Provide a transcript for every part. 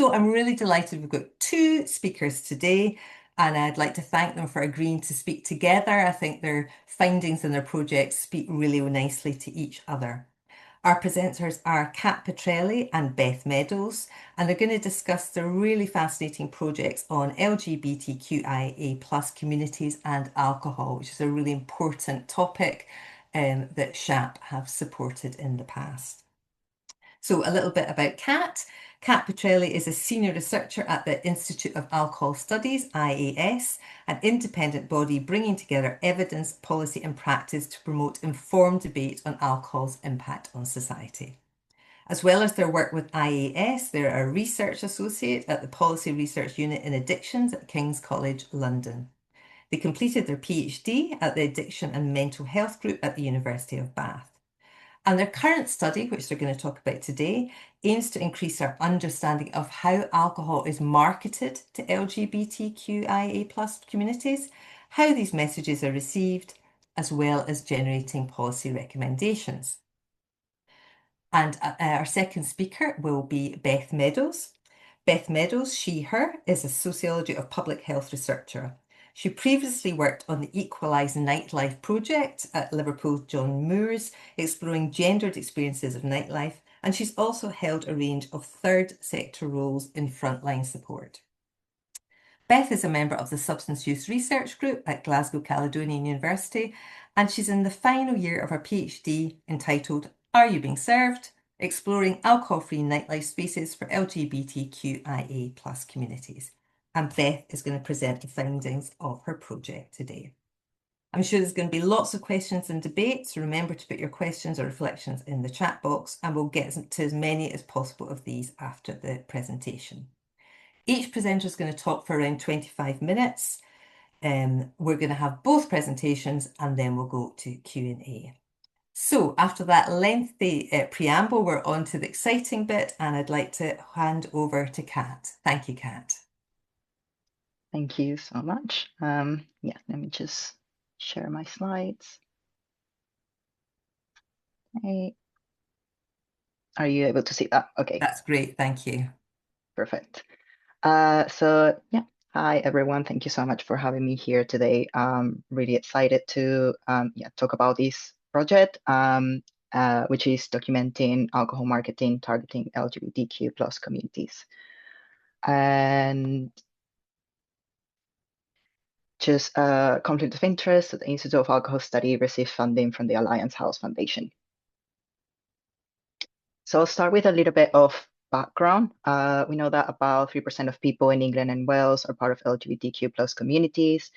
So I'm really delighted we've got two speakers today, and I'd like to thank them for agreeing to speak together. I think their findings and their projects speak really nicely to each other. Our presenters are Kat Petrilli and Beth Meadows, and they're going to discuss their really fascinating projects on LGBTQIA plus communities and alcohol, which is a really important topic that SHAP have supported in the past. So a little bit about Kat. Kat Petrilli is a senior researcher at the Institute of Alcohol Studies, IAS, an independent body bringing together evidence, policy and practice to promote informed debate on alcohol's impact on society. As well as their work with IAS, they're a research associate at the Policy Research Unit in Addictions at King's College London. They completed their PhD at the Addiction and Mental Health Group at the University of Bath. And their current study, which they're going to talk about today, aims to increase our understanding of how alcohol is marketed to LGBTQIA plus communities, how these messages are received, as well as generating policy recommendations. And our second speaker will be Beth Meadows. Beth Meadows, she, her, is a sociology of public health researcher. She previously worked on the Equalise Nightlife project at Liverpool John Moores, exploring gendered experiences of nightlife, and she's also held a range of third sector roles in frontline support. Beth is a member of the Substance Use Research Group at Glasgow Caledonian University, and she's in the final year of her PhD entitled Are You Being Served? Exploring Alcohol-free Nightlife Spaces for LGBTQIA plus communities. And Beth is going to present the findings of her project today. I'm sure there's going to be lots of questions and debates, so remember to put your questions or reflections in the chat box, and we'll get to as many as possible of these after the presentation. Each presenter is going to talk for around 25 minutes. We're going to have both presentations and then we'll go to Q&A. So after that lengthy preamble, we're on to the exciting bit, and I'd like to hand over to Kat. Thank you, Kat. Thank you so much. Yeah, let me just share my slides. Okay. Are you able to see that? Okay. That's great. Thank you. Perfect. So yeah, hi everyone. Thank you so much for having me here today. I'm really excited to talk about this project, which is documenting alcohol marketing targeting LGBTQ plus communities. And just conflict of interest, the Institute of Alcohol Study received funding from the Alliance House Foundation. So I'll start with a little bit of background. We know that about 3% of people in England and Wales are part of LGBTQ plus communities,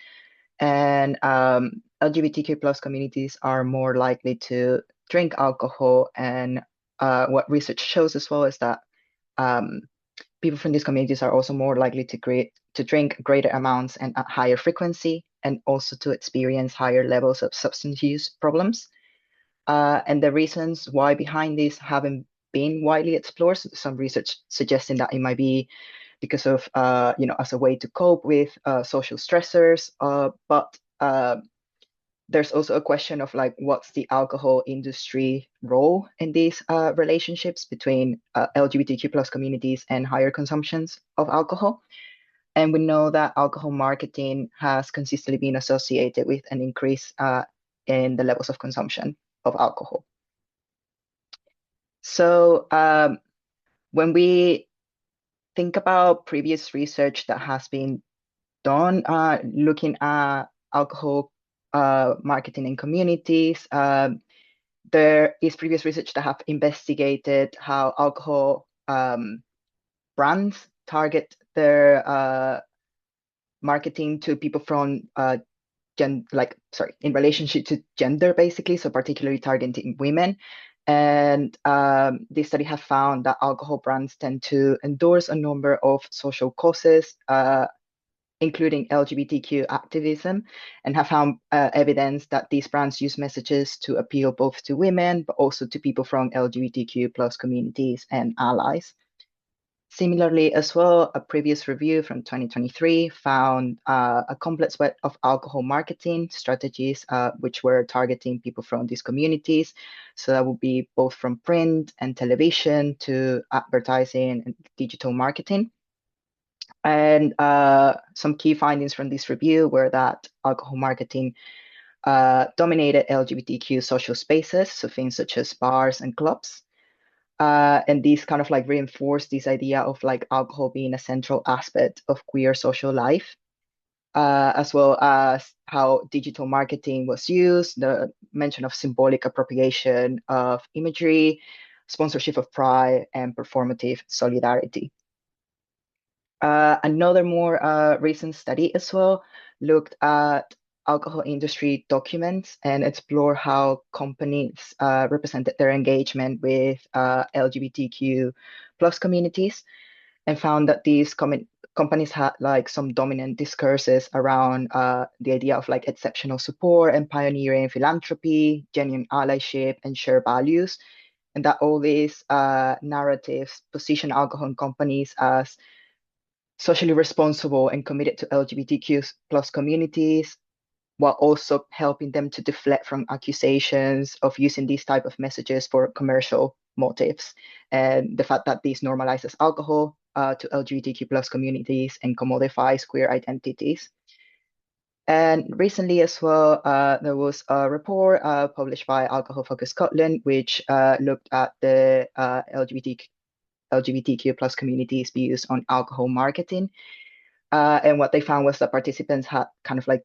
and LGBTQ plus communities are more likely to drink alcohol. And what research shows as well is that people from these communities are also more likely to drink greater amounts and at higher frequency, and also to experience higher levels of substance use problems. And the reasons why behind this haven't been widely explored. Some research suggesting that it might be because of, as a way to cope with social stressors. But there's also a question of like, what's the alcohol industry role in these relationships between LGBTQ plus communities and higher consumptions of alcohol? And we know that alcohol marketing has consistently been associated with an increase in the levels of consumption of alcohol. So when we think about previous research that has been done looking at alcohol marketing in communities, there is previous research that have investigated how alcohol brands target their marketing to people from in relationship to gender, basically, so particularly targeting women. And this study has found that alcohol brands tend to endorse a number of social causes, including LGBTQ activism, and have found evidence that these brands use messages to appeal both to women, but also to people from LGBTQ plus communities and allies. Similarly, as well, a previous review from 2023 found a complex web of alcohol marketing strategies, which were targeting people from these communities. So that would be both from print and television to advertising and digital marketing. And some key findings from this review were that alcohol marketing dominated LGBTQ social spaces, so things such as bars and clubs. And these kind of like reinforce this idea of like alcohol being a central aspect of queer social life, as well as how digital marketing was used, the mention of symbolic appropriation of imagery, sponsorship of pride, and performative solidarity. Another more recent study as well looked at alcohol industry documents and explore how companies represented their engagement with LGBTQ plus communities and found that these companies had like some dominant discourses around the idea of like exceptional support and pioneering philanthropy, genuine allyship, and shared values. And that all these narratives position alcohol companies as socially responsible and committed to LGBTQ plus communities, while also helping them to deflect from accusations of using these type of messages for commercial motives. And the fact that this normalizes alcohol to LGBTQ plus communities and commodifies queer identities. And recently as well, there was a report published by Alcohol Focus Scotland, which looked at the LGBTQ plus communities' views on alcohol marketing. And what they found was that participants had kind of like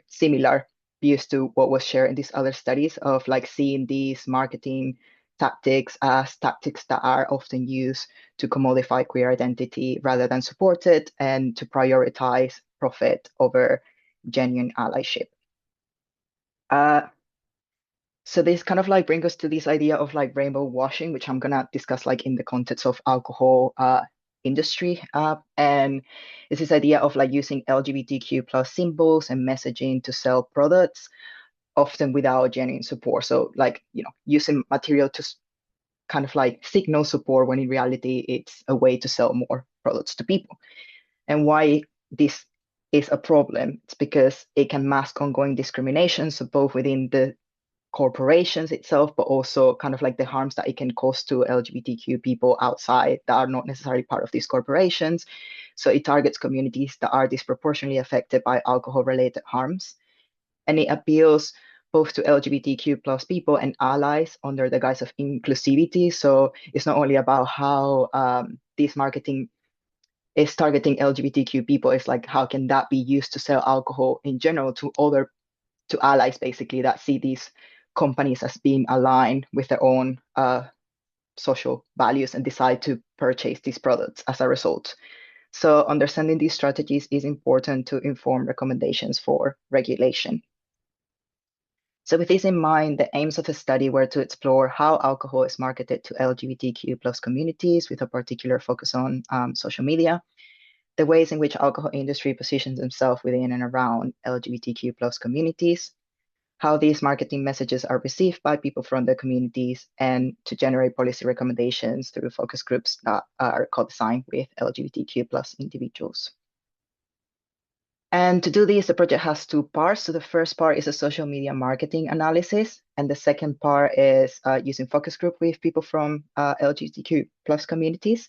similar views to what was shared in these other studies of like seeing these marketing tactics as tactics that are often used to commodify queer identity rather than support it and to prioritize profit over genuine allyship. Uh, so this kind of like brings us to this idea of like rainbow washing, which I'm gonna discuss like in the context of alcohol industry. And it's this idea of like using LGBTQ plus symbols and messaging to sell products, often without genuine support. So like, using material to kind of like signal support when in reality it's a way to sell more products to people. And why this is a problem? It's because it can mask ongoing discrimination, so both within the corporations itself, but also kind of like the harms that it can cause to LGBTQ people outside that are not necessarily part of these corporations. So it targets communities that are disproportionately affected by alcohol-related harms. And it appeals both to LGBTQ plus people and allies under the guise of inclusivity. So it's not only about how this marketing is targeting LGBTQ people, it's like how can that be used to sell alcohol in general to allies basically that see these companies as being aligned with their own social values and decide to purchase these products as a result. So understanding these strategies is important to inform recommendations for regulation. So with this in mind, the aims of the study were to explore how alcohol is marketed to LGBTQ plus communities with a particular focus on social media, the ways in which alcohol industry positions themselves within and around LGBTQ plus communities, how these marketing messages are received by people from the communities, and to generate policy recommendations through focus groups that are co-designed with LGBTQ plus individuals. And to do this, the project has two parts. So the first part is a social media marketing analysis, and the second part is using focus group with people from LGBTQ plus communities.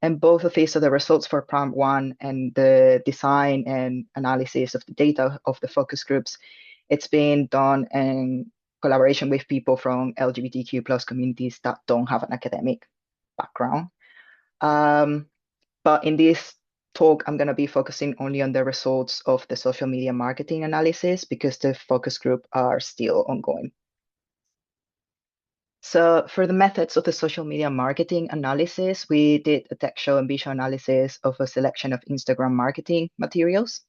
And both of these are the results for prompt one and the design and analysis of the data of the focus groups. It's been done in collaboration with people from LGBTQ plus communities that don't have an academic background. But in this talk, I'm going to be focusing only on the results of the social media marketing analysis because the focus group are still ongoing. So for the methods of the social media marketing analysis, we did a textual and visual analysis of a selection of Instagram marketing materials.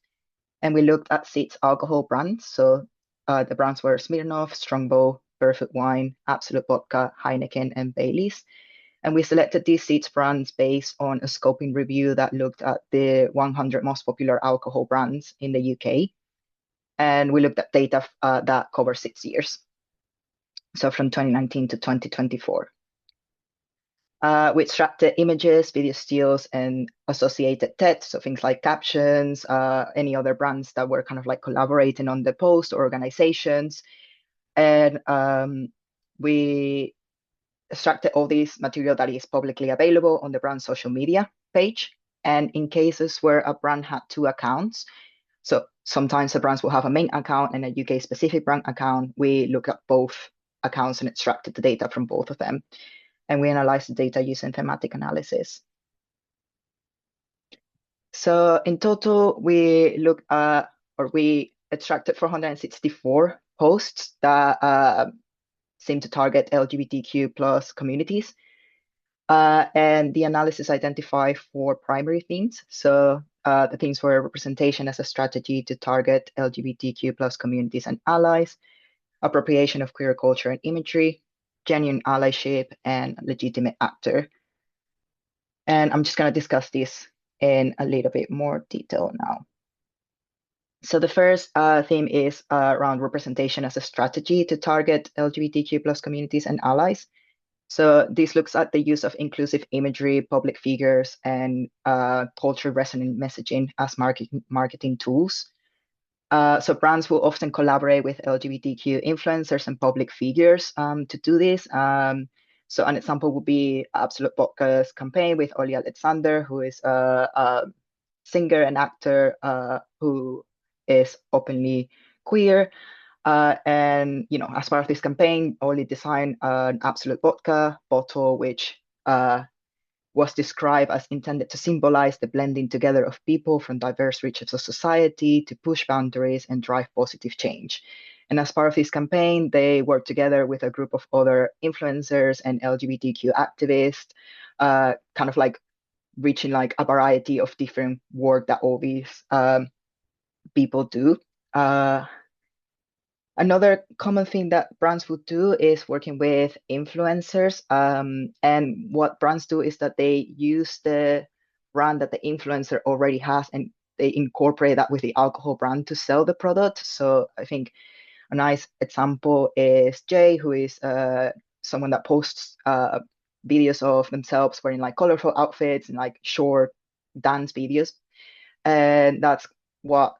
And we looked at six alcohol brands. So the brands were Smirnoff, Strongbow, Barefoot Wine, Absolute Vodka, Heineken, and Baileys. And we selected these six brands based on a scoping review that looked at the 100 most popular alcohol brands in the UK. And we looked at data that covers 6 years. So from 2019 to 2024. We extracted images, video stills, and associated text, so things like captions, any other brands that were kind of like collaborating on the post or organizations. And we extracted all this material that is publicly available on the brand's social media page. And in cases where a brand had two accounts, so sometimes the brands will have a main account and a UK specific brand account, we look at both accounts and extracted the data from both of them. And we analyzed the data using thematic analysis. So in total, we looked at, or we extracted 464 posts that seem to target LGBTQ plus communities. And the analysis identified four primary themes. So the themes were representation as a strategy to target LGBTQ plus communities and allies, appropriation of queer culture and imagery, genuine allyship, and legitimate actor. And I'm just going to discuss this in a little bit more detail now. So the first theme is around representation as a strategy to target LGBTQ plus communities and allies. So this looks at the use of inclusive imagery, public figures, and culture resonant messaging as marketing tools. So brands will often collaborate with LGBTQ influencers and public figures to do this. So an example would be Absolute Vodka's campaign with Oli Alexander, who is a singer and actor who is openly queer. And as part of this campaign, Oli designed an Absolute Vodka bottle, which was described as intended to symbolize the blending together of people from diverse reaches of society to push boundaries and drive positive change. And as part of this campaign, they worked together with a group of other influencers and LGBTQ activists, kind of like reaching like a variety of different work that all these people do. Another common thing that brands would do is working with influencers. And what brands do is that they use the brand that the influencer already has and they incorporate that with the alcohol brand to sell the product. So I think a nice example is Jay, who is someone that posts videos of themselves wearing like colorful outfits and like short dance videos. And that's what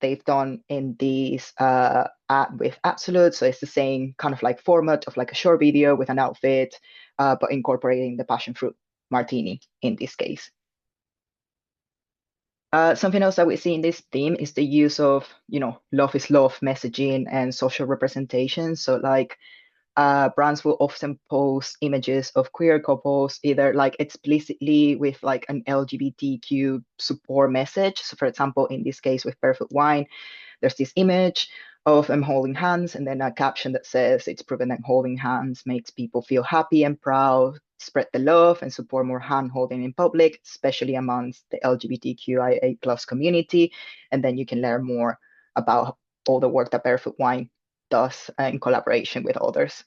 they've done in these ad with Absolute. So it's the same kind of like format of like a short video with an outfit, but incorporating the passion fruit martini in this case. Something else that we see in this theme is the use of, love is love messaging and social representation. So like brands will often post images of queer couples, either like explicitly with like an LGBTQ support message. So for example, in this case with Perfect Wine, there's this image of them holding hands and then a caption that says it's proven that holding hands makes people feel happy and proud, spread the love and support more hand holding in public, especially amongst the LGBTQIA plus community. And then you can learn more about all the work that Barefoot Wine does in collaboration with others.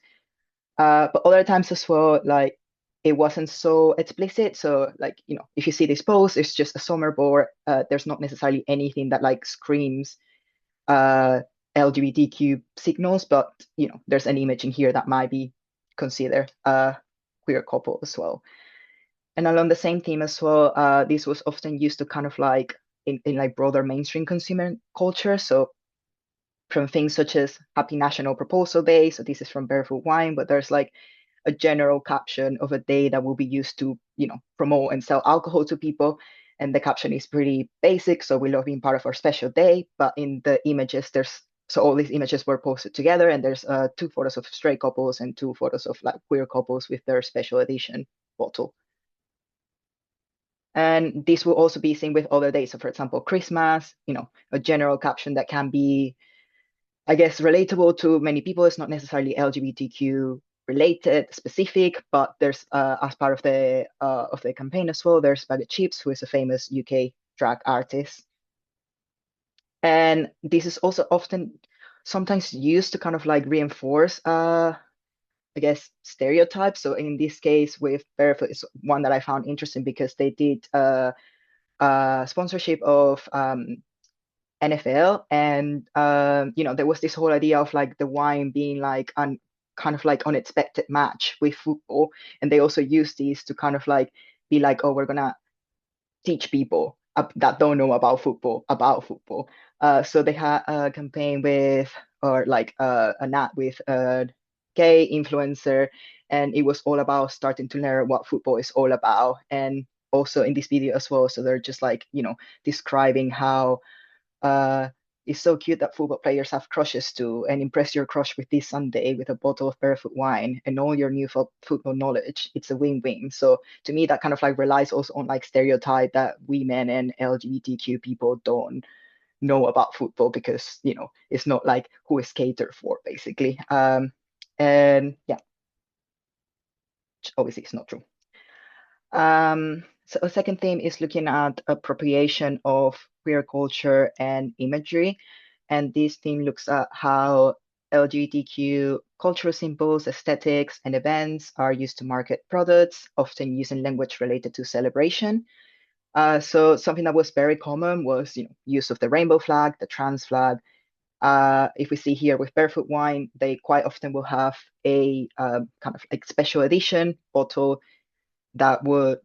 But other times as well, like it wasn't so explicit. So like, if you see this post, it's just a summer board. There's not necessarily anything that like screams LGBTQ signals, but there's an image in here that might be considered a queer couple as well. And along the same theme as well, this was often used to kind of like in like broader mainstream consumer culture. So from things such as Happy National Proposal Day. So this is from Barefoot Wine, but there's like a general caption of a day that will be used to, promote and sell alcohol to people. And the caption is pretty basic. So we love being part of our special day. But in the images, so all these images were posted together, and there's two photos of straight couples and two photos of like queer couples with their special edition bottle. And this will also be seen with other days. So for example, Christmas, a general caption that can be, I guess, relatable to many people. It's not necessarily LGBTQ related specific, but there's as part of the campaign as well, there's Bag of Chips, who is a famous UK drag artist. And this is also often sometimes used to kind of like reinforce I guess stereotypes. So in this case with Barefoot is one that I found interesting because they did sponsorship of NFL, and there was this whole idea of like the wine being like an kind of like unexpected match with football. And they also use these to kind of like be like, oh, we're gonna teach people that don't know about football. So they had a campaign with, or like an ad with a gay influencer, and it was all about starting to learn what football is all about. And also in this video as well, so they're just like, describing how uh, it's so cute that football players have crushes too, and impress your crush with this Sunday with a bottle of barefoot wine and all your new football knowledge. It's a win-win. So to me, that kind of like relies also on like stereotype that women and LGBTQ people don't know about football because it's not like who is catered for basically. And yeah, which obviously it's not true. So a second theme is looking at appropriation of queer culture and imagery. And this theme looks at how LGBTQ cultural symbols, aesthetics, and events are used to market products, often using language related to celebration. So something that was very common was, use of the rainbow flag, the trans flag. If we see here with Barefoot Wine, they quite often will have a kind of like special edition bottle that would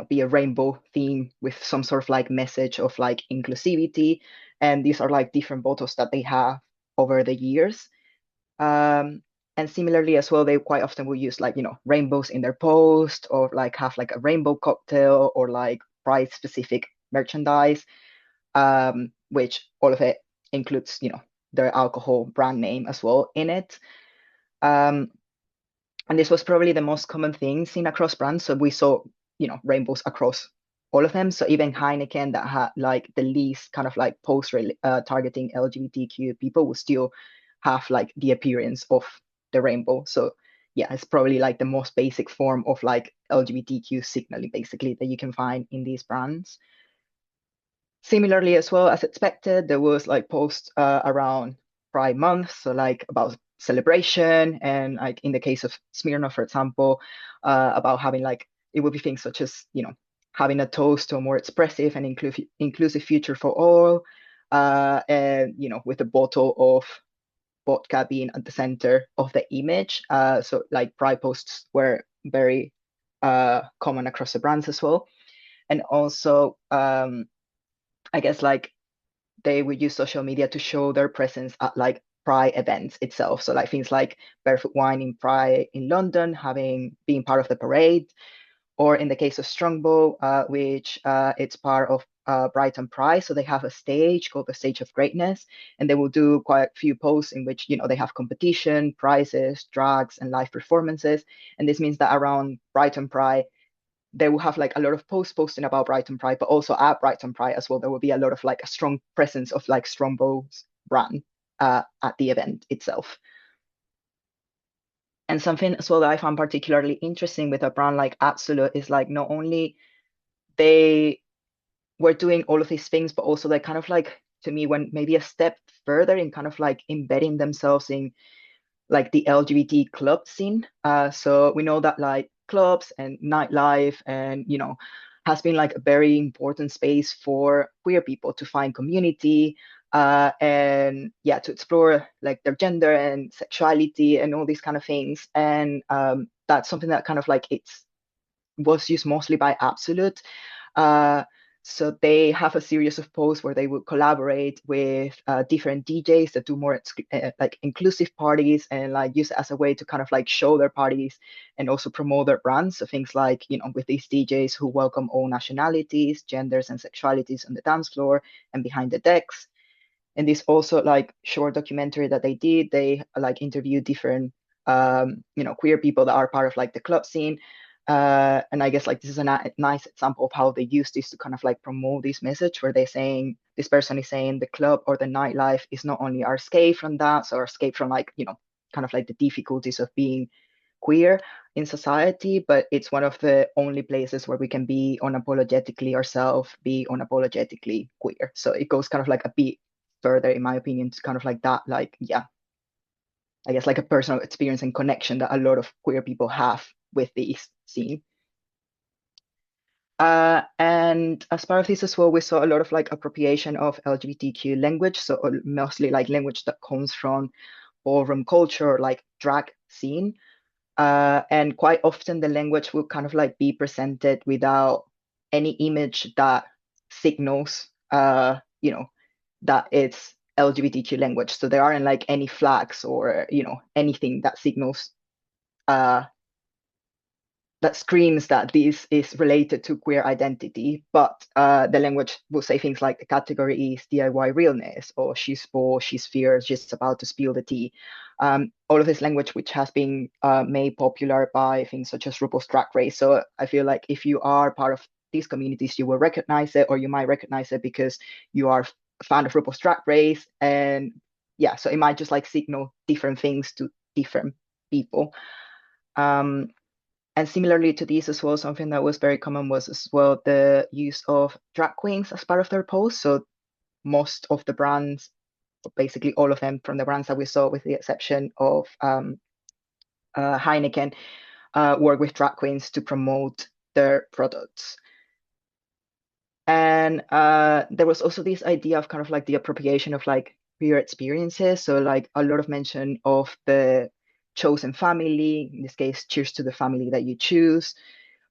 be a rainbow theme with some sort of like message of like inclusivity, and these are like different bottles that they have over the years. And similarly as well, they quite often will use like rainbows in their post, or like have like a rainbow cocktail, or like pride specific merchandise, which all of it includes their alcohol brand name as well in it. um, and this was probably the most common thing seen across brands. So we saw, rainbows across all of them. So even Heineken, that had like the least kind of like post targeting LGBTQ people, would still have like the appearance of the rainbow. So yeah, it's probably like the most basic form of like LGBTQ signaling basically that you can find in these brands. Similarly, as well as expected, there was like posts around Pride Month, so like about celebration, and like in the case of Smirnoff, for example, about having like it would be things such as having a toast to a more expressive and inclusive future for all, and with a bottle of vodka being at the center of the image. So like Pride posts were very common across the brands as well, and also I guess like they would use social media to show their presence at like Pride events itself. So like things like Barefoot Wine in Pride in London, having being part of the parade, or in the case of Strongbow, which it's part of Brighton Pride. So they have a stage called the Stage of Greatness, and they will do quite a few posts in which they have competition, prizes, drags, and live performances. And this means that around Brighton Pride, they will have like a lot of posts posting about Brighton Pride, but also at Brighton Pride as well, there will be a lot of like a strong presence of like Strombow's brand at the event itself. And something as well that I found particularly interesting with a brand like Absolute is like not only they were doing all of these things, but also they kind of like, to me, went maybe a step further in kind of like embedding themselves in like the LGBT club scene. So we know that like clubs and nightlife and has been like a very important space for queer people to find community, and yeah, to explore like their gender and sexuality and all these kind of things. And that's something that kind of like it's was used mostly by Absolute. Uh, so they have a series of posts where they would collaborate with different DJs that do more like inclusive parties, and like use it as a way to kind of like show their parties and also promote their brands. So things like, with these DJs who welcome all nationalities, genders, and sexualities on the dance floor and behind the decks. And this also like short documentary that they did, they like interviewed different queer people that are part of like the club scene. And I guess like this is a nice example of how they use this to kind of like promote this message, where they're saying, this person is saying the club or the nightlife is not only our escape from that, so our escape from like kind of like the difficulties of being queer in society, but it's one of the only places where we can be unapologetically ourselves, be unapologetically queer. So it goes kind of like a bit further, in my opinion, to kind of like that, like, yeah, I guess like a personal experience and connection that a lot of queer people have with this scene. And as part of this as well, we saw a lot of like appropriation of LGBTQ language. So mostly like language that comes from ballroom culture, like drag seen. And quite often the language will kind of like be presented without any image that signals, that it's LGBTQ language. So there aren't like any flags or, anything that signals uh, that screams that this is related to queer identity, but the language will say things like the category is DIY realness, or she's bored, she's fierce, she's about to spill the tea. All of this language, which has been made popular by things such as RuPaul's Drag Race. So I feel like if you are part of these communities, you will recognize it, or you might recognize it because you are a fan of RuPaul's Drag Race. And yeah, so it might just like signal different things to different people. Um, and similarly to this as well, something that was very common was as well the use of drag queens as part of their posts. So most of the brands, basically all of them from the brands that we saw, with the exception of Heineken, work with drag queens to promote their products. And there was also this idea of kind of like the appropriation of like queer experiences. So like a lot of mention of the chosen family, in this case, cheers to the family that you choose,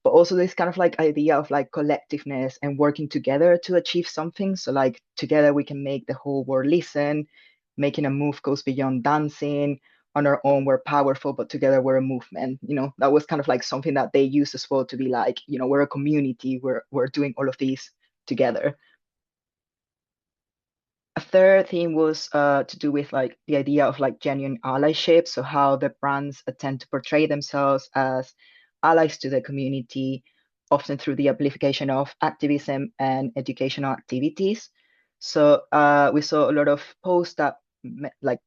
but also this kind of like idea of like collectiveness and working together to achieve something. So like together we can make the whole world listen. Making a move goes beyond dancing. On our own we're powerful, but together we're a movement. That was kind of like something that they use as well to be like, we're a community, we're doing all of these together. A third theme was to do with like the idea of like genuine allyship. So how the brands tend to portray themselves as allies to the community, often through the amplification of activism and educational activities. So we saw a lot of posts that like,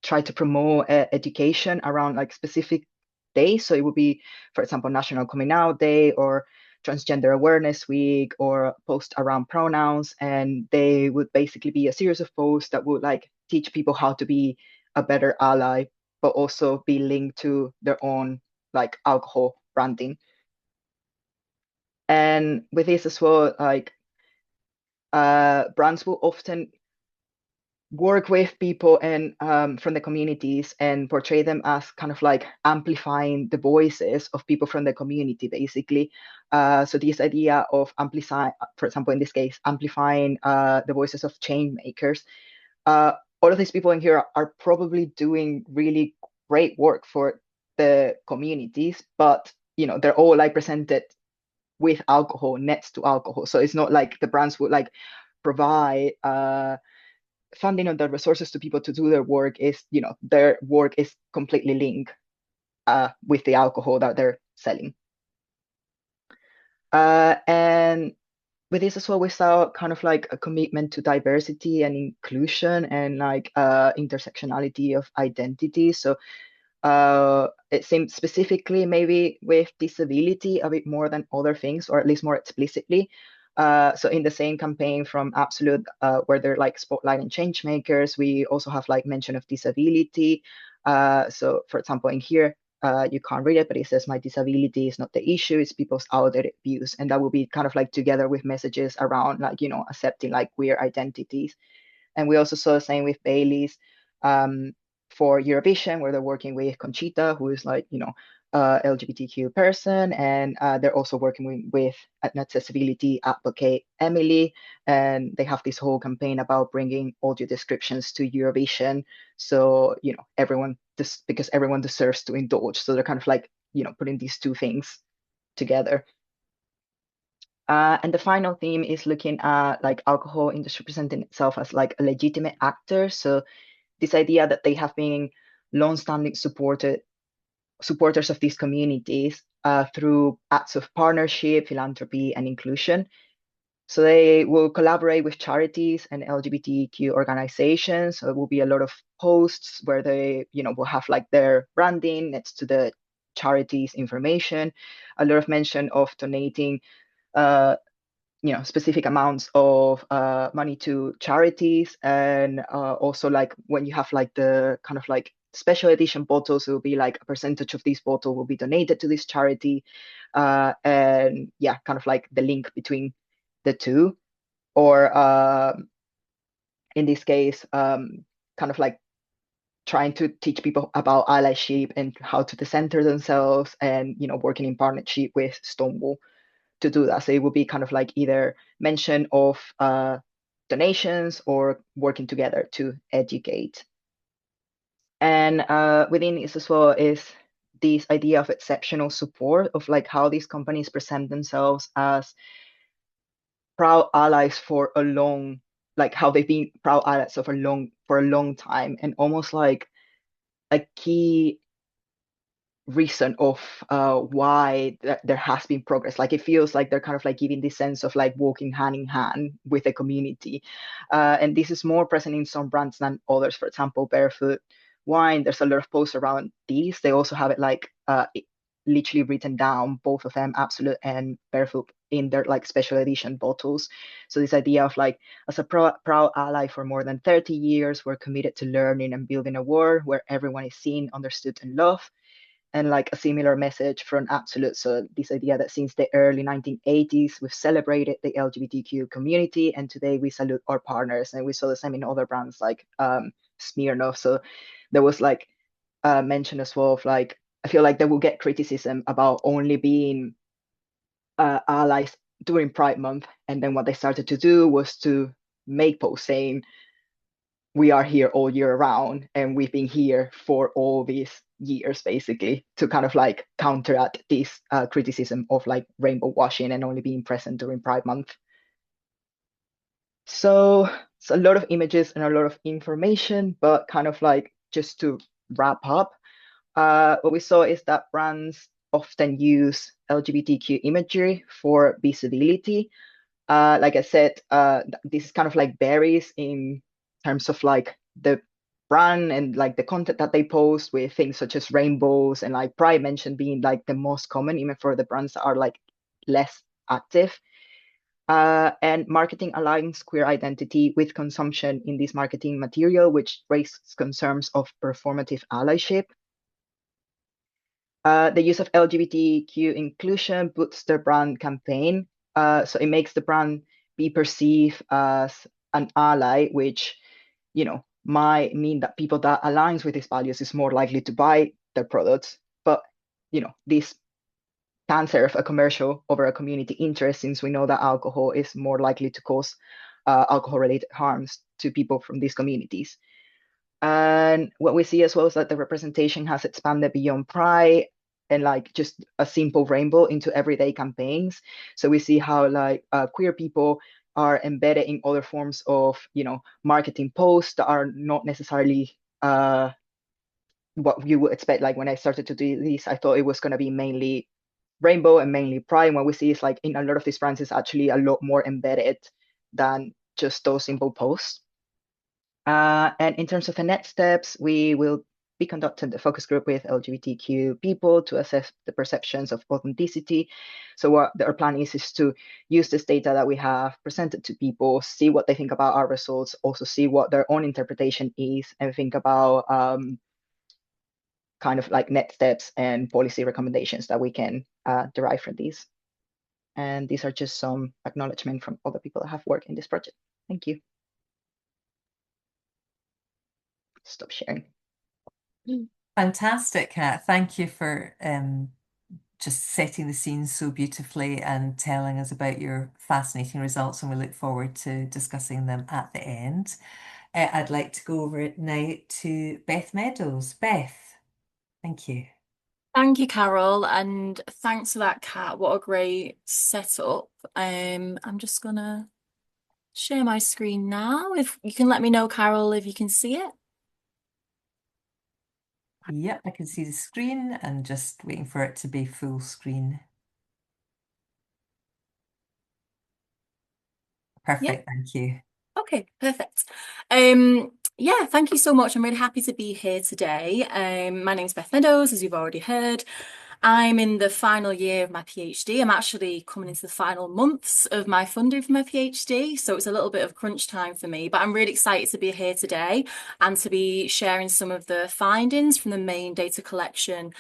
try to promote education around like specific days. So it would be, for example, National Coming Out Day, or Transgender Awareness Week, or post around pronouns. And they would basically be a series of posts that would like teach people how to be a better ally, but also be linked to their own like alcohol branding. And with this as well, like brands will often work with people and from the communities and portray them as kind of like amplifying the voices of people from the community, basically. So this idea of amplifying, for example, in this case, amplifying the voices of change makers. All of these people in here are probably doing really great work for the communities, but they're all like presented with alcohol, next to alcohol. So it's not like the brands would like provide funding of the resources to people to do their work. Is their work is completely linked with the alcohol that they're selling. And with this as well, we saw kind of like a commitment to diversity and inclusion, and like intersectionality of identity. So it seemed specifically maybe with disability a bit more than other things, or at least more explicitly. So in the same campaign from Absolute, where they're like spotlighting change makers, we also have like mention of disability. So for example, in here, you can't read it, but it says my disability is not the issue, it's people's outdated views. And that will be kind of like together with messages around like, accepting like queer identities. And we also saw the same with Bailey's for Eurovision, where they're working with Conchita, who is like, LGBTQ person. And they're also working with an accessibility advocate, Emily. And they have this whole campaign about bringing audio descriptions to Eurovision. So, everyone, because everyone deserves to indulge. So they're kind of like, putting these two things together. And the final theme is looking at like alcohol industry presenting itself as like a legitimate actor. So this idea that they have been long-standing supporters of these communities through acts of partnership, philanthropy, and inclusion. So they will collaborate with charities and LGBTQ organizations. So it will be a lot of posts where they, will have like their branding next to the charities information, a lot of mention of donating specific amounts of money to charities. And also like when you have like the kind of like special edition bottles, it will be like a percentage of this bottle will be donated to this charity. And yeah, kind of like the link between the two. Or in this case, kind of like trying to teach people about allyship and how to decenter themselves, and working in partnership with Stonewall to do that. So it would be kind of like either mention of donations or working together to educate. And within this as well is this idea of exceptional support, of like how these companies present themselves as proud allies for a long, like how they've been proud allies of a long for a long time, and almost like a key reason of why there has been progress. Like it feels like they're kind of like giving this sense of like walking hand in hand with the community. And this is more present in some brands than others. For example, Barefoot Wine, there's a lot of posts around these. They also have it like literally written down, both of them, Absolute and Barefoot, in their like special edition bottles. So this idea of like, as a proud ally for more than 30 years, we're committed to learning and building a world where everyone is seen, understood, and loved. And like a similar message from Absolute. So this idea that since the early 1980s, we've celebrated the LGBTQ community, and today we salute our partners. And we saw the same in other brands like Smirnoff. So there was like mention as well of like, I feel like they will get criticism about only being allies during Pride Month. And then what they started to do was to make posts saying, we are here all year round, and we've been here for all these years, basically, to kind of like counteract this criticism of like rainbow washing and only being present during Pride Month. So it's a lot of images and a lot of information, but kind of like just to wrap up, what we saw is that brands often use LGBTQ imagery for visibility. Like I said, this is kind of like varies in terms of like the brand and like the content that they post, with things such as rainbows and like pride mentioned being like the most common, even for the brands that are like less active. And marketing aligns queer identity with consumption in this marketing material, which raises concerns of performative allyship. The use of LGBTQ inclusion boosts their brand campaign. So it makes the brand be perceived as an ally, which, might mean that people that aligns with these values is more likely to buy their products. But, this can serve a commercial over a community interest, since we know that alcohol is more likely to cause alcohol-related harms to people from these communities. And what we see as well is that the representation has expanded beyond pride and like just a simple rainbow into everyday campaigns. So we see how like queer people are embedded in other forms of, marketing posts that are not necessarily what you would expect. Like when I started to do this, I thought it was going to be mainly rainbow and mainly pride. And what we see is like in a lot of these brands, it's actually a lot more embedded than just those simple posts. And in terms of the next steps, we will be conducting the focus group with LGBTQ people to assess the perceptions of authenticity. So what our plan is to use this data that we have presented to people, see what they think about our results, also see what their own interpretation is, and think about kind of like next steps and policy recommendations that we can derive from these. And these are just some acknowledgement from other people that have worked in this project. Thank you. Stop sharing. Fantastic, Kat. Thank you for just setting the scene so beautifully and telling us about your fascinating results, and we look forward to discussing them at the end. I'd like to go over it now to Beth Meadows. Beth, thank you. Thank you, Carol, and thanks for that, Kat. What a great setup. I'm just gonna share my screen now. If you can let me know, Carol, if you can see it. Yep, I can see the screen and just waiting for it to be full screen. Yeah. Perfect, thank you. Okay, perfect. Yeah, thank you so much. I'm really happy to be here today. My name's Beth Meadows, as you've already heard. I'm in the final year of my PhD. I'm actually coming into the final months of my funding for my PhD, so it's a little bit of crunch time for me, but I'm really excited to be here today and to be sharing some of the findings from the main data collection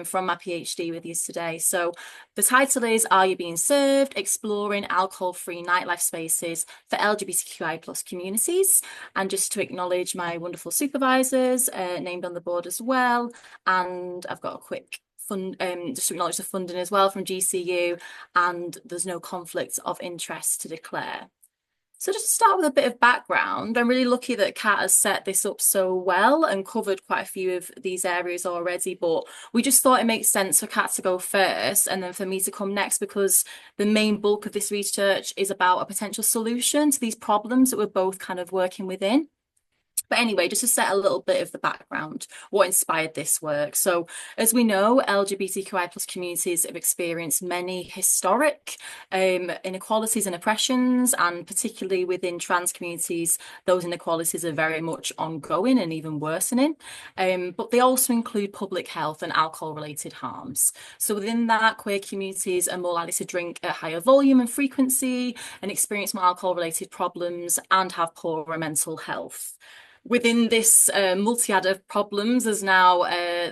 from my PhD with you today. So the title is Are You Being Served? Exploring Alcohol-free Nightlife Spaces for LGBTQI plus communities. And just to acknowledge my wonderful supervisors named on the board as well. And I've got a quick just to acknowledge the funding as well from GCU, and there's no conflict of interest to declare. So just to start with a bit of background, I'm really lucky that Kat has set this up so well and covered quite a few of these areas already, but we just thought it makes sense for Kat to go first and then for me to come next, because the main bulk of this research is about a potential solution to these problems that we're both kind of working within. But anyway, just to set a little bit of the background, what inspired this work. So as we know, LGBTQI plus communities have experienced many historic inequalities and oppressions, and particularly within trans communities, those inequalities are very much ongoing and even worsening. But they also include public health and alcohol-related harms. So within that, queer communities are more likely to drink at higher volume and frequency and experience more alcohol-related problems and have poorer mental health. Within this multiad of problems, there's now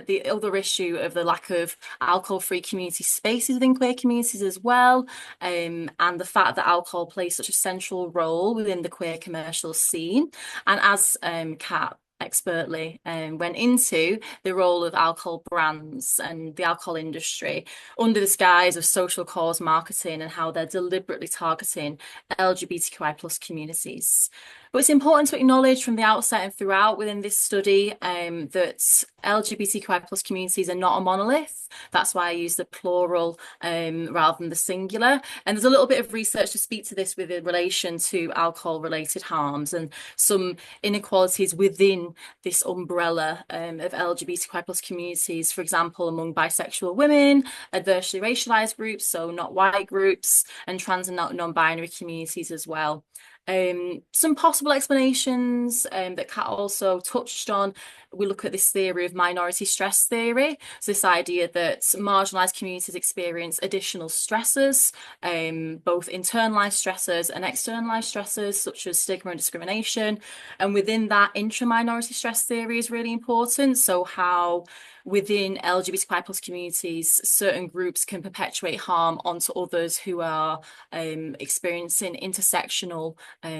the other issue of the lack of alcohol-free community spaces within queer communities as well, and the fact that alcohol plays such a central role within the queer commercial scene. And as Kat expertly went into the role of alcohol brands and the alcohol industry under the guise of social cause marketing and how they're deliberately targeting LGBTQI plus communities. But it's important to acknowledge from the outset and throughout within this study that LGBTQI plus communities are not a monolith. That's why I use the plural rather than the singular. And there's a little bit of research to speak to this with in relation to alcohol-related harms and some inequalities within this umbrella of LGBTQI plus communities, for example, among bisexual women, adversely racialized groups, so not white groups, and trans and non-binary communities as well. Some possible explanations that Kat also touched on. We look at this theory of minority stress theory. So this idea that marginalized communities experience additional stressors, both internalized stressors and externalized stressors, such as stigma and discrimination. And within that, intra-minority stress theory is really important. So how within LGBTQI plus communities, certain groups can perpetuate harm onto others who are experiencing intersectional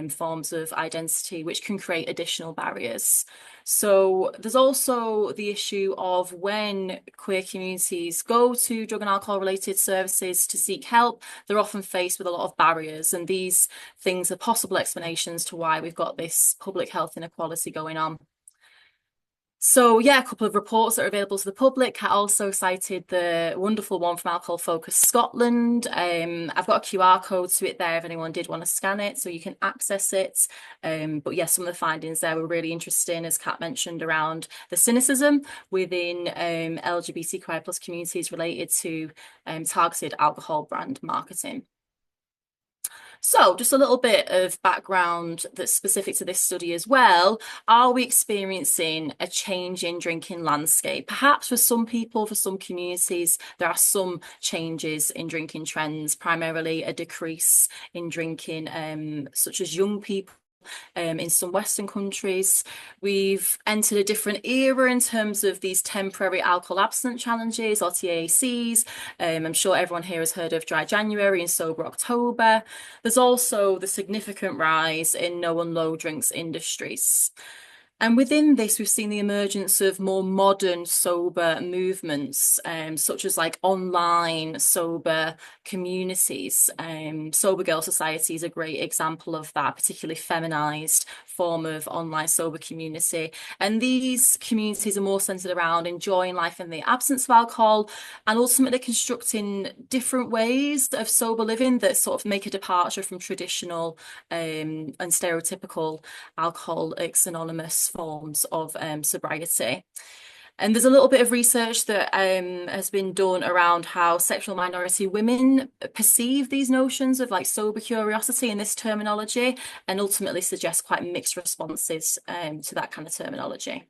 forms of identity, which can create additional barriers. So there's also the issue of when queer communities go to drug and alcohol related services to seek help, they're often faced with a lot of barriers. And these things are possible explanations to why we've got this public health inequality going on. So yeah, a couple of reports that are available to the public. I also cited the wonderful one from Alcohol Focus Scotland. I've got a QR code to it there if anyone did want to scan it, so you can access it. But yeah, some of the findings there were really interesting, as Kat mentioned, around the cynicism within LGBTQI plus communities related to targeted alcohol brand marketing. So just a little bit of background that's specific to this study as well. Are we experiencing a change in drinking landscape? Perhaps for some people, for some communities, there are some changes in drinking trends, primarily a decrease in drinking, such as young people. In some Western countries, we've entered a different era in terms of these temporary alcohol abstinence challenges, or TACs. I'm sure everyone here has heard of Dry January and Sober October. There's also the significant rise in no and low drinks industries. And within this, we've seen the emergence of more modern sober movements, such as like online sober communities. Sober Girl Society is a great example of that, particularly feminized form of online sober community. And these communities are more centered around enjoying life in the absence of alcohol and ultimately constructing different ways of sober living that sort of make a departure from traditional and stereotypical Alcoholics Anonymous forms of sobriety. And there's a little bit of research that has been done around how sexual minority women perceive these notions of like sober curiosity and this terminology, and ultimately suggest quite mixed responses to that kind of terminology.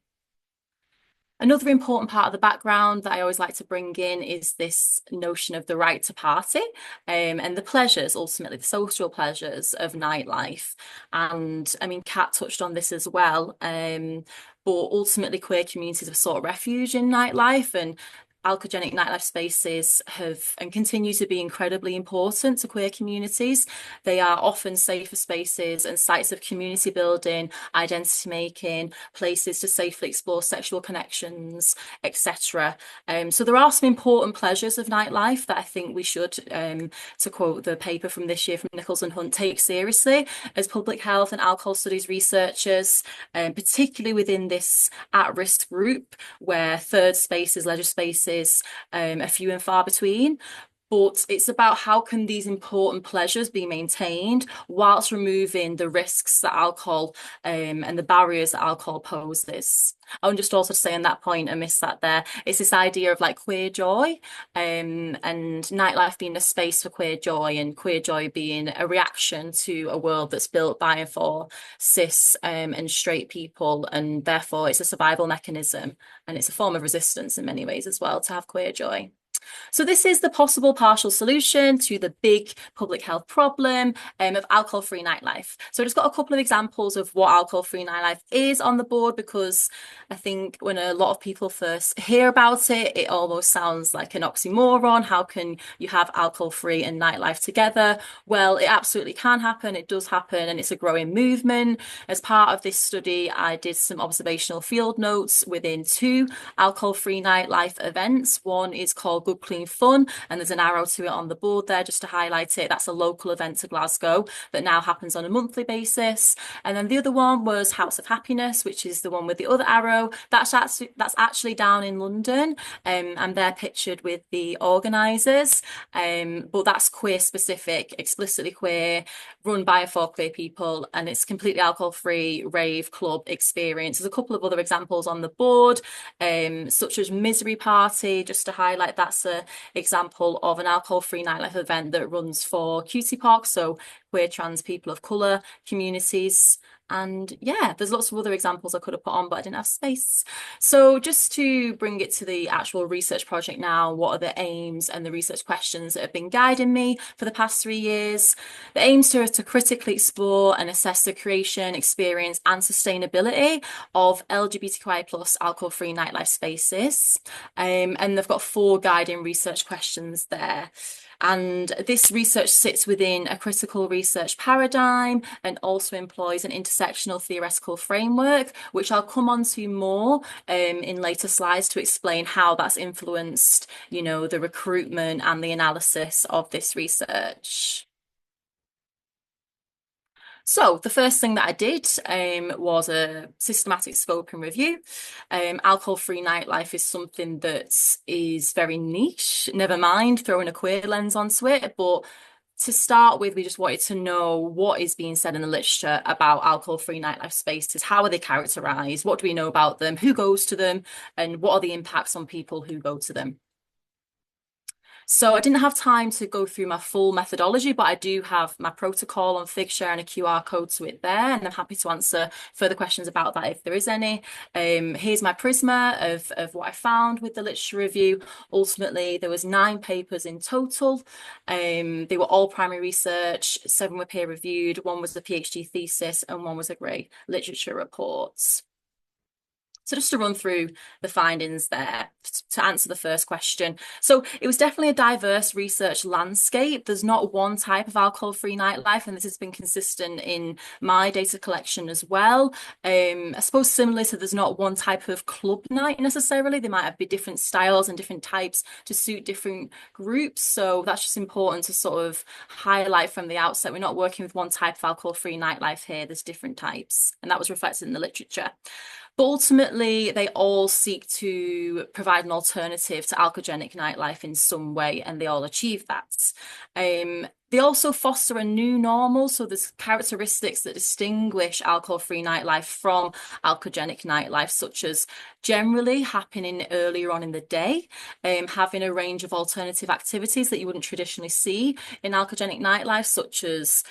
Another important part of the background that I always like to bring in is this notion of the right to party, and the pleasures, ultimately the social pleasures of nightlife. And I mean, Kat touched on this as well. But ultimately, queer communities have sought refuge in nightlife, and alcoholic nightlife spaces have and continue to be incredibly important to queer communities. They are often safer spaces and sites of community building, identity making, places to safely explore sexual connections, etc. So there are some important pleasures of nightlife that I think we should, to quote the paper from this year from Nichols and Hunt, take seriously as public health and alcohol studies researchers, particularly within this at-risk group where third spaces, leisure spaces, are few and far between. But it's about how can these important pleasures be maintained whilst removing the risks that alcohol, and the barriers that alcohol poses. I would just also say on that point, I missed that there. It's this idea of like queer joy, and nightlife being a space for queer joy, and queer joy being a reaction to a world that's built by and for cis, and straight people, and therefore it's a survival mechanism and it's a form of resistance in many ways as well to have queer joy. So this is the possible partial solution to the big public health problem, of alcohol-free nightlife. So I just got a couple of examples of what alcohol-free nightlife is on the board, because I think when a lot of people first hear about it, it almost sounds like an oxymoron. How can you have alcohol-free and nightlife together? Well, it absolutely can happen. It does happen, and it's a growing movement. As part of this study, I did some observational field notes within two alcohol-free nightlife events. One is called Good Clean Fun, and there's an arrow to it on the board there just to highlight it. That's a local event to Glasgow that now happens on a monthly basis. And then the other one was House of Happiness, which is the one with the other arrow. That's actually down in London, and they're pictured with the organisers. But that's queer specific, explicitly queer, run by and for queer people, and it's completely alcohol-free rave club experience. There's a couple of other examples on the board, such as Misery Party, just to highlight that's an example of an alcohol-free nightlife event that runs for Cutie Pox, so queer, trans, people of colour communities. And yeah, there's lots of other examples I could have put on, but I didn't have space. So just to bring it to the actual research project now, what are the aims and the research questions that have been guiding me for the past 3 years? The aims are to critically explore and assess the creation, experience and sustainability of LGBTQIA plus alcohol-free nightlife spaces. And they've got 4 guiding research questions there. And this research sits within a critical research paradigm and also employs an intersectional theoretical framework, which I'll come on to more, in later slides to explain how that's influenced, you know, the recruitment and the analysis of this research. So the first thing that I did, was a systematic scope and review. Alcohol-free nightlife is something that is very niche, never mind throwing a queer lens onto it. But to start with, we just wanted to know what is being said in the literature about alcohol-free nightlife spaces. How are they characterized? What do we know about them? Who goes to them? And what are the impacts on people who go to them? So I didn't have time to go through my full methodology, but I do have my protocol on Figshare and a QR code to it there, and I'm happy to answer further questions about that if there is any. Here's my prisma of what I found with the literature review. Ultimately, there was 9 papers in total. They were all primary research, 7 were peer reviewed, 1 was a PhD thesis, and 1 was a grey literature report. So just to run through the findings there to answer the first question. So it was definitely a diverse research landscape. There's not one type of alcohol-free nightlife, and this has been consistent in my data collection as well. I suppose similarly to there's not one type of club night necessarily. There might be different styles and different types to suit different groups. So that's just important to sort of highlight from the outset. We're not working with one type of alcohol-free nightlife here. There's different types, and that was reflected in the literature. But ultimately, they all seek to provide an alternative to alcoholic nightlife in some way, and they all achieve that. They also foster a new normal, so there's characteristics that distinguish alcohol-free nightlife from alcoholic nightlife, such as generally happening earlier on in the day, having a range of alternative activities that you wouldn't traditionally see in alcoholic nightlife, such as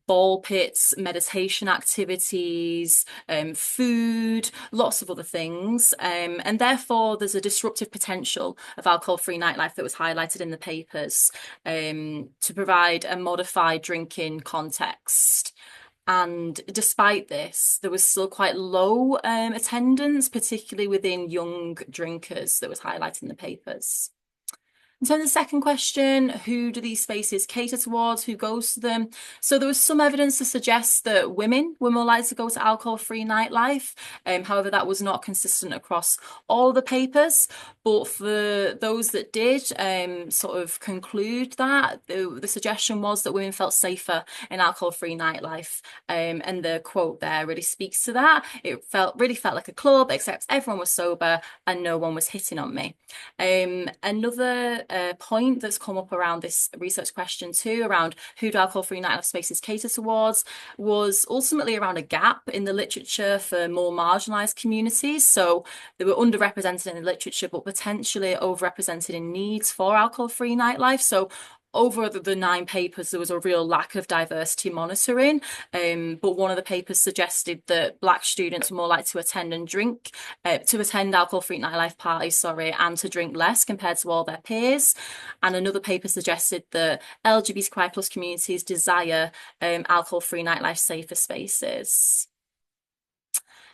ball pits, meditation activities, food, lots of other things. And therefore, there's a disruptive potential of alcohol-free nightlife that was highlighted in the papers to provide a modified drinking context. And despite this, there was still quite low attendance, particularly within young drinkers, that was highlighted in the papers. In terms of the second question, who do these spaces cater towards? Who goes to them? So there was some evidence to suggest that women were more likely to go to alcohol-free nightlife. However, that was not consistent across all the papers. But for those that did sort of conclude that, the suggestion was that women felt safer in alcohol-free nightlife. And the quote there really speaks to that. It really felt like a club, except everyone was sober and no one was hitting on me. Another point that's come up around this research question too, around who do alcohol-free nightlife spaces cater towards, was ultimately around a gap in the literature for more marginalised communities. So they were underrepresented in the literature, but potentially overrepresented in needs for alcohol-free nightlife. So over the 9 papers, there was a real lack of diversity monitoring. But one of the papers suggested that Black students were more likely to attend alcohol-free nightlife parties, and to drink less compared to all their peers. And another paper suggested that LGBTQI plus communities desire alcohol-free nightlife safer spaces.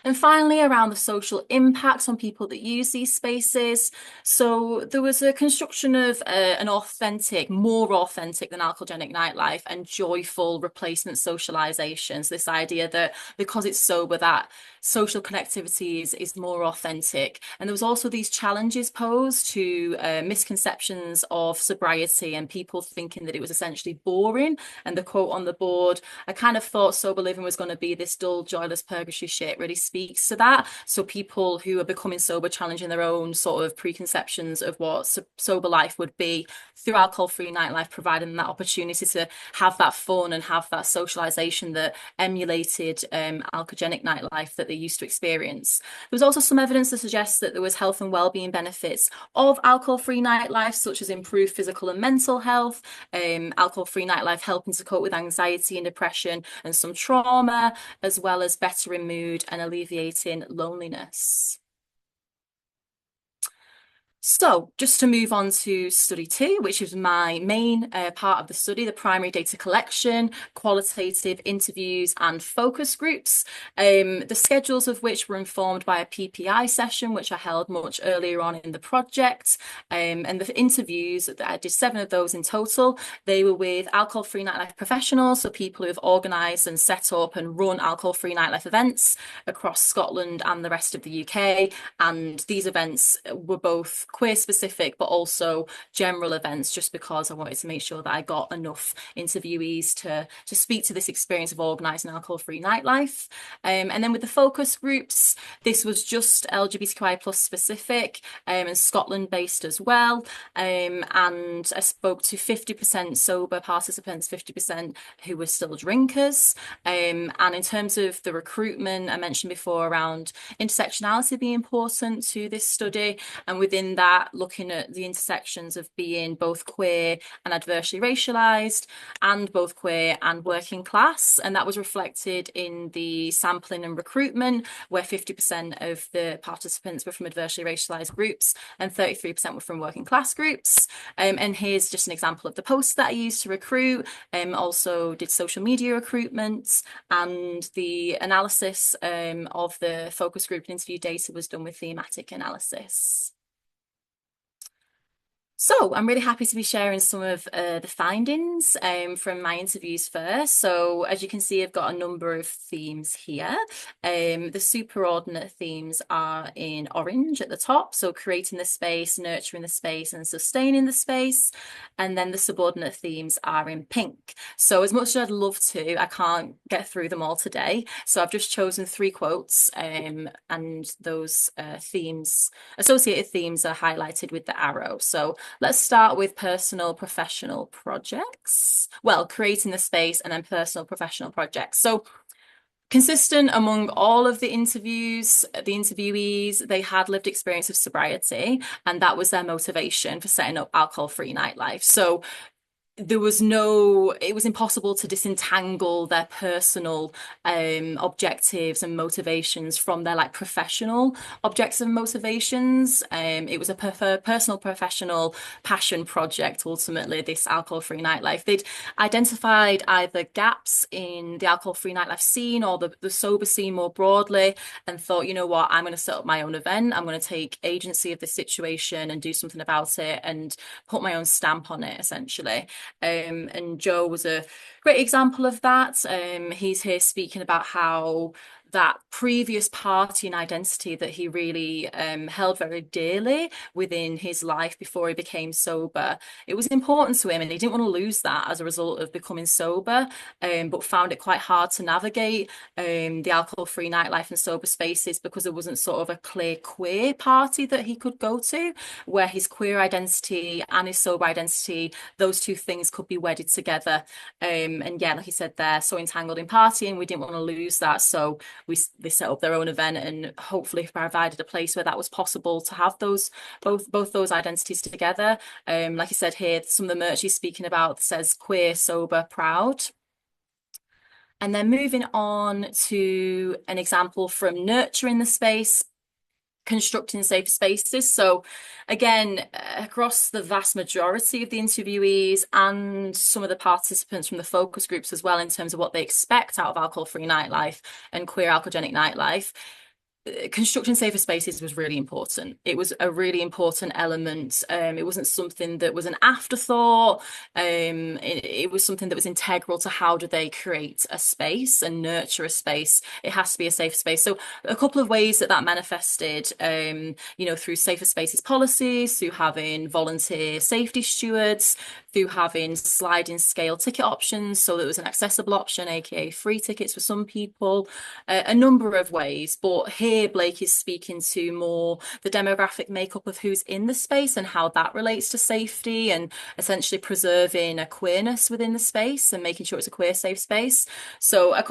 And finally, around the social impacts on people that use these spaces. So there was a construction of an authentic, more authentic than alcohologenic nightlife and joyful replacement socializations. This idea that because it's sober, that social connectivity is more authentic. And there was also these challenges posed to misconceptions of sobriety and people thinking that it was essentially boring. And the quote on the board, I kind of thought sober living was going to be this dull, joyless purgatory shit, really speaks to that. So people who are becoming sober, challenging their own sort of preconceptions of what sober life would be through alcohol-free nightlife, providing them that opportunity to have that fun and have that socialization that emulated alcoholic nightlife that they used to experience. There was also some evidence to suggest that there was health and well-being benefits of alcohol-free nightlife, such as improved physical and mental health, alcohol-free nightlife helping to cope with anxiety and depression and some trauma, as well as bettering mood and alleviating loneliness. So just to move on to study 2, which is my main part of the study, the primary data collection, qualitative interviews and focus groups, the schedules of which were informed by a PPI session, which I held much earlier on in the project. And the interviews, I did 7 of those in total. They were with alcohol-free nightlife professionals, so people who have organised and set up and run alcohol-free nightlife events across Scotland and the rest of the UK. And these events were both queer specific, but also general events, just because I wanted to make sure that I got enough interviewees to speak to this experience of organising alcohol-free nightlife. And then with the focus groups, this was just LGBTQI plus specific and Scotland based as well. And I spoke to 50% sober participants, 50% who were still drinkers. And in terms of the recruitment, I mentioned before around intersectionality being important to this study, and within that, looking at the intersections of being both queer and adversely racialized, and both queer and working class. And that was reflected in the sampling and recruitment, where 50% of the participants were from adversely racialized groups and 33% were from working class groups. And here's just an example of the posts that I used to recruit. Also did social media recruitment, and the analysis of the focus group and interview data was done with thematic analysis. So I'm really happy to be sharing some of the findings from my interviews first. So as you can see, I've got a number of themes here. The superordinate themes are in orange at the top. So creating the space, nurturing the space, and sustaining the space. And then the subordinate themes are in pink. So as much as I'd love to, I can't get through them all today. So I've just chosen 3 quotes, and those associated themes are highlighted with the arrow. So let's start with personal professional projects. Well, creating the space and then personal professional projects. So consistent among all of the interviewees, they had lived experience of sobriety, and that was their motivation for setting up alcohol-free nightlife. So there was no, it was impossible to disentangle their personal objectives and motivations from their like professional objectives and motivations. It was a personal, professional passion project, ultimately, this alcohol-free nightlife. They'd identified either gaps in the alcohol-free nightlife scene or the sober scene more broadly, and thought, you know what, I'm going to set up my own event. I'm going to take agency of this situation and do something about it and put my own stamp on it, essentially. And Joe was a great example of that. He's here speaking about how that previous party and identity that he really held very dearly within his life before he became sober. It was important to him, and he didn't want to lose that as a result of becoming sober, but found it quite hard to navigate the alcohol-free nightlife and sober spaces because there wasn't sort of a clear queer party that he could go to, where his queer identity and his sober identity, those two things could be wedded together. And yeah, like he said, they're so entangled in partying, we didn't want to lose that. So they set up their own event and hopefully provided a place where that was possible to have those both those identities together. Like you said here, some of the merch he's speaking about says queer, sober, proud. And then moving on to an example from nurturing the space, constructing safe spaces. So again, across the vast majority of the interviewees and some of the participants from the focus groups as well, in terms of what they expect out of alcohol-free nightlife and queer alcoholic nightlife, constructing safer spaces was really important. It was a really important element. It wasn't something that was an afterthought. It was something that was integral to how do they create a space and nurture a space. It has to be a safe space. So a couple of ways that manifested, through safer spaces policies, through having volunteer safety stewards, through having sliding scale ticket options, so there was an accessible option, aka free tickets for some people, a number of ways. But here Blake is speaking to more the demographic makeup of who's in the space and how that relates to safety and essentially preserving a queerness within the space and making sure it's a queer safe space. So I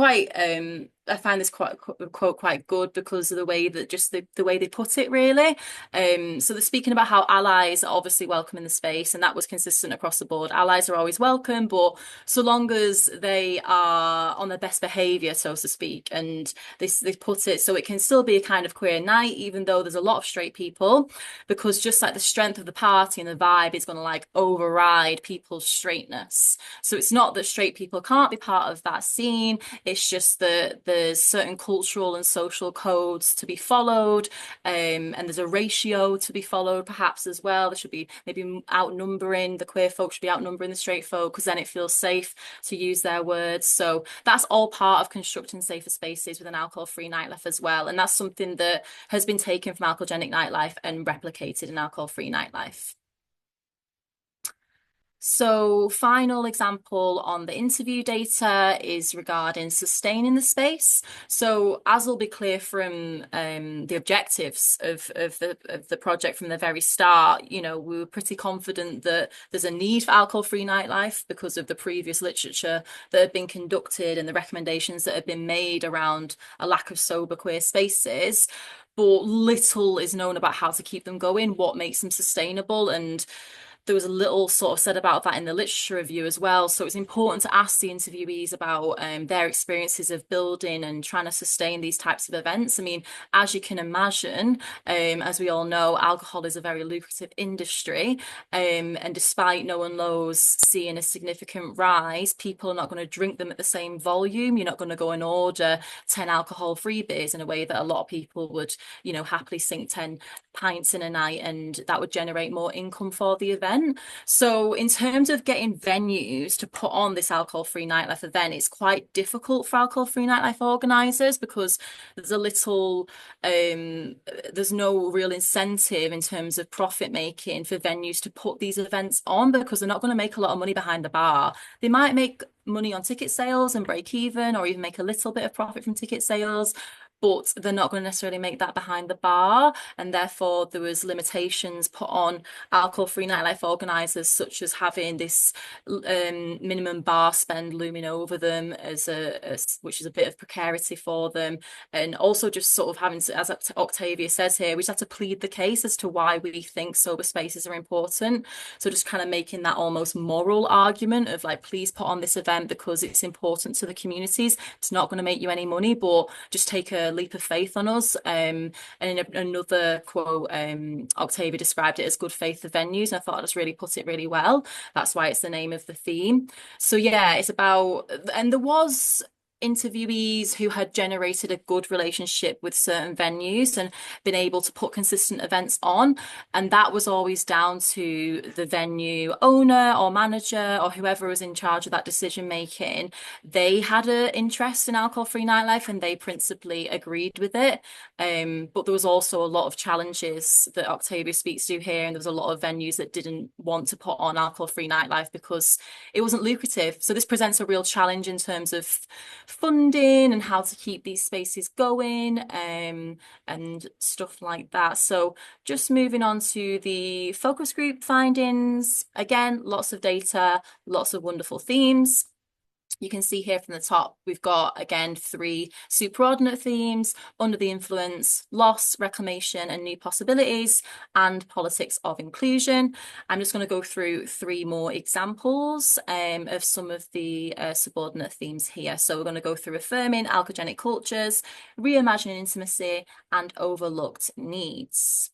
find this quote quite good because of the way that the way they put it, really. So they're speaking about how allies are obviously welcome in the space, and that was consistent across the board. Allies are always welcome, but so long as they are on their best behavior, so to speak. And they put it so it can still be a kind of queer night, even though there's a lot of straight people, because just like the strength of the party and the vibe is going to like override people's straightness. So it's not that straight people can't be part of that scene. It's just that there's certain cultural and social codes to be followed, and there's a ratio to be followed perhaps as well. There should be maybe outnumbering, the queer folk should be outnumbering the straight folk, because then it feels safe to use their words. So that's all part of constructing safer spaces with an alcohol-free nightlife as well. And that's something that has been taken from alcoholic nightlife and replicated in alcohol-free nightlife. So final example on the interview data is regarding sustaining the space. So as will be clear from the objectives of the project from the very start, we were pretty confident that there's a need for alcohol-free nightlife because of the previous literature that had been conducted and the recommendations that had been made around a lack of sober queer spaces. But little is known about how to keep them going, what makes them sustainable, and there was a little sort of said about that in the literature review as well. So it's important to ask the interviewees about their experiences of building and trying to sustain these types of events. I mean, as you can imagine, as we all know, alcohol is a very lucrative industry. And despite no one knows seeing a significant rise, people are not going to drink them at the same volume. You're not going to go and order 10 alcohol-free beers in a way that a lot of people would, happily sink 10 pints in a night, and that would generate more income for the event. So in terms of getting venues to put on this alcohol-free nightlife event, it's quite difficult for alcohol-free nightlife organisers because there's there's no real incentive in terms of profit making for venues to put these events on, because they're not going to make a lot of money behind the bar. They might make money on ticket sales and break even, or even make a little bit of profit from ticket sales, but they're not going to necessarily make that behind the bar, and therefore there was limitations put on alcohol-free nightlife organisers, such as having this minimum bar spend looming over them which is a bit of precarity for them, and also just sort of having to, as Octavia says here, we just have to plead the case as to why we think sober spaces are important. So just kind of making that almost moral argument of like, please put on this event because it's important to the communities. It's not going to make you any money, but just take a leap of faith on us. And in another quote, Octavia described it as good faith of venues, and I thought I just really put it really well. That's why it's the name of the theme. So yeah, it's about, and there was interviewees who had generated a good relationship with certain venues and been able to put consistent events on, and that was always down to the venue owner or manager or whoever was in charge of that decision making. They had an interest in alcohol-free nightlife and they principally agreed with it, but there was also a lot of challenges that Octavia speaks to here, and there was a lot of venues that didn't want to put on alcohol-free nightlife because it wasn't lucrative. So this presents a real challenge in terms of funding and how to keep these spaces going, and stuff like that. So just moving on to the focus group findings. Again, lots of data, lots of wonderful themes. You can see here from the top, we've got, again, 3 superordinate themes: under the influence, loss, reclamation, and new possibilities, and politics of inclusion. I'm just going to go through 3 more examples of some of the subordinate themes here. So we're going to go through affirming alcoholic cultures, reimagining intimacy, and overlooked needs.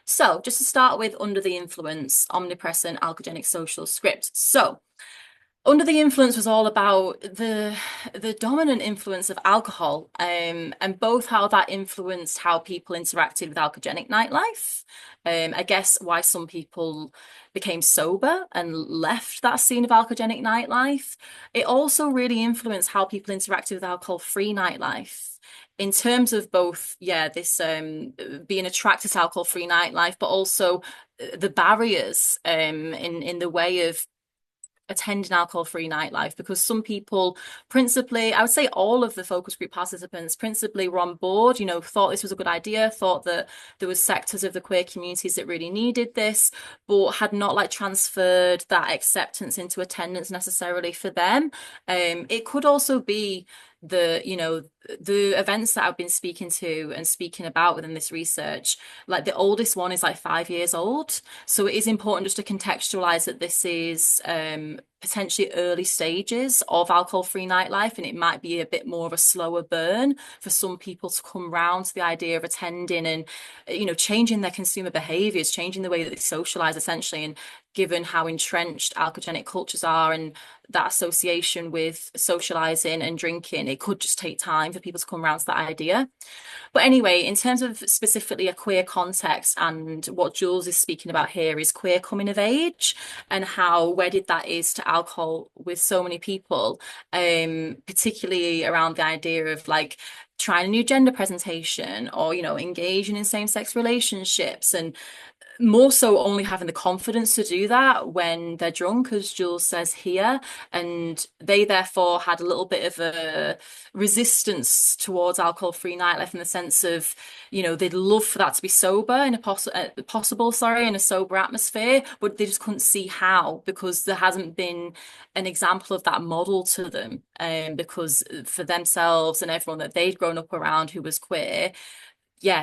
So just to start with, under the influence, omnipresent alcoholic social script. So under the Influence was all about the dominant influence of alcohol, and both how that influenced how people interacted with alcoholic nightlife. I guess why some people became sober and left that scene of alcoholic nightlife. It also really influenced how people interacted with alcohol-free nightlife, in terms of both, this being attracted to alcohol-free nightlife, but also the barriers in the way of attending alcohol-free nightlife, because some people, principally, I would say all of the focus group participants principally were on board, thought this was a good idea, thought that there was sectors of the queer communities that really needed this, but had not transferred that acceptance into attendance necessarily for them. It could also be the events that I've been speaking to and speaking about within this research, like the oldest one is 5 years old. So it is important just to contextualize that this is potentially early stages of alcohol-free nightlife, and it might be a bit more of a slower burn for some people to come round to the idea of attending and, changing their consumer behaviors, changing the way that they socialize, essentially. And given how entrenched alcoholic cultures are and that association with socializing and drinking, it could just take time for people to come around to that idea. But anyway, in terms of specifically a queer context, and what Jules is speaking about here is queer coming of age and how wedded that is to alcohol with so many people, particularly around the idea of trying a new gender presentation, or engaging in same-sex relationships, and more so only having the confidence to do that when they're drunk, as Jules says here. And they therefore had a little bit of a resistance towards alcohol-free nightlife, in the sense of, they'd love for that to be sober in in a sober atmosphere, but they just couldn't see how, because there hasn't been an example of that model to them. Because for themselves and everyone that they'd grown up around who was queer,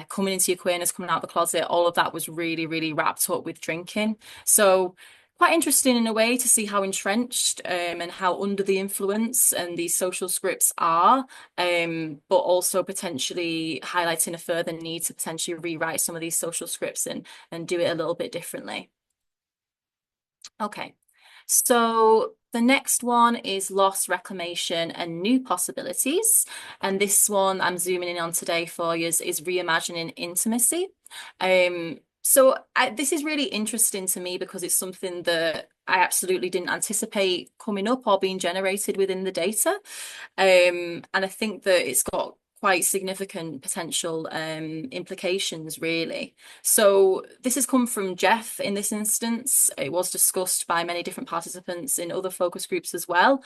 coming into your queerness, coming out of the closet, all of that was really, really wrapped up with drinking. So quite interesting in a way to see how entrenched and how under the influence and these social scripts are, but also potentially highlighting a further need to potentially rewrite some of these social scripts and do it a little bit differently. Okay, so the next one is loss, reclamation, and new possibilities. And this one I'm zooming in on today for you is reimagining intimacy. This is really interesting to me because it's something that I absolutely didn't anticipate coming up or being generated within the data. And I think that it's got quite significant potential implications, really. So this has come from Jeff in this instance. It was discussed by many different participants in other focus groups as well.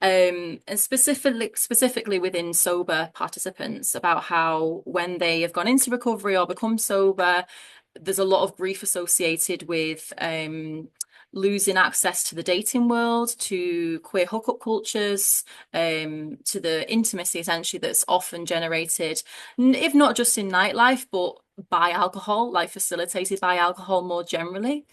And specifically within sober participants, about how when they have gone into recovery or become sober, there's a lot of grief associated with losing access to the dating world, to queer hookup cultures, to the intimacy essentially that's often generated, if not just in nightlife, but by alcohol, like facilitated by alcohol more generally,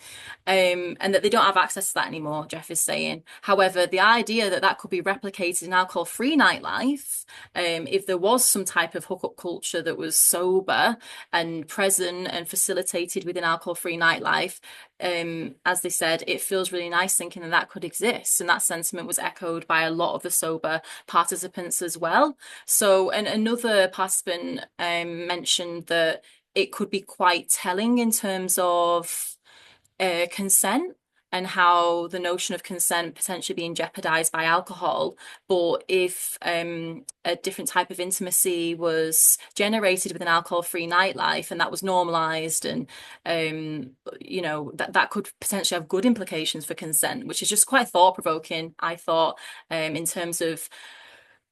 and that they don't have access to that anymore, Jeff is saying. However, the idea that that could be replicated in alcohol-free nightlife, if there was some type of hookup culture that was sober and present and facilitated within alcohol-free nightlife, as they said, it feels really nice thinking that that could exist. And that sentiment was echoed by a lot of the sober participants as well. So, and another participant mentioned that it could be quite telling in terms of consent and how the notion of consent potentially being jeopardized by alcohol. But if a different type of intimacy was generated with an alcohol-free nightlife and that was normalized, and you know, that could potentially have good implications for consent, which is just quite thought-provoking, I thought, in terms of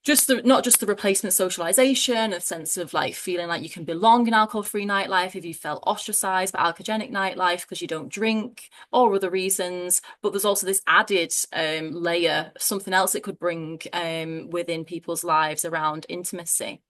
just not just the replacement socialization, a sense of like feeling like you can belong in alcohol-free nightlife if you felt ostracized by alcoholic nightlife because you don't drink or other reasons, but there's also this added layer, something else it could bring within people's lives around intimacy.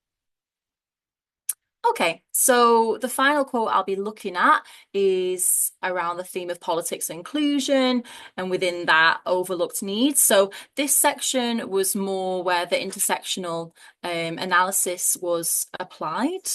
Okay, so the final quote I'll be looking at is around the theme of politics and inclusion, and within that, overlooked needs. So this section was more where the intersectional analysis was applied,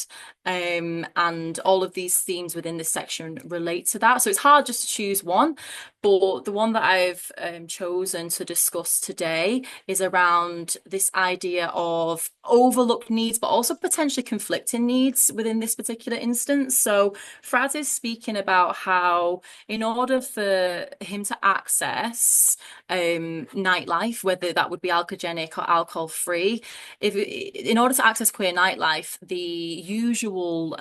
and all of these themes within this section relate to that. So it's hard just to choose one, but the one that I've chosen to discuss today is around this idea of overlooked needs, but also potentially conflicting needs within this particular instance. So Fraz is speaking about how in order for him to access nightlife, whether that would be alcoholic or alcohol-free, in order to access queer nightlife, the usual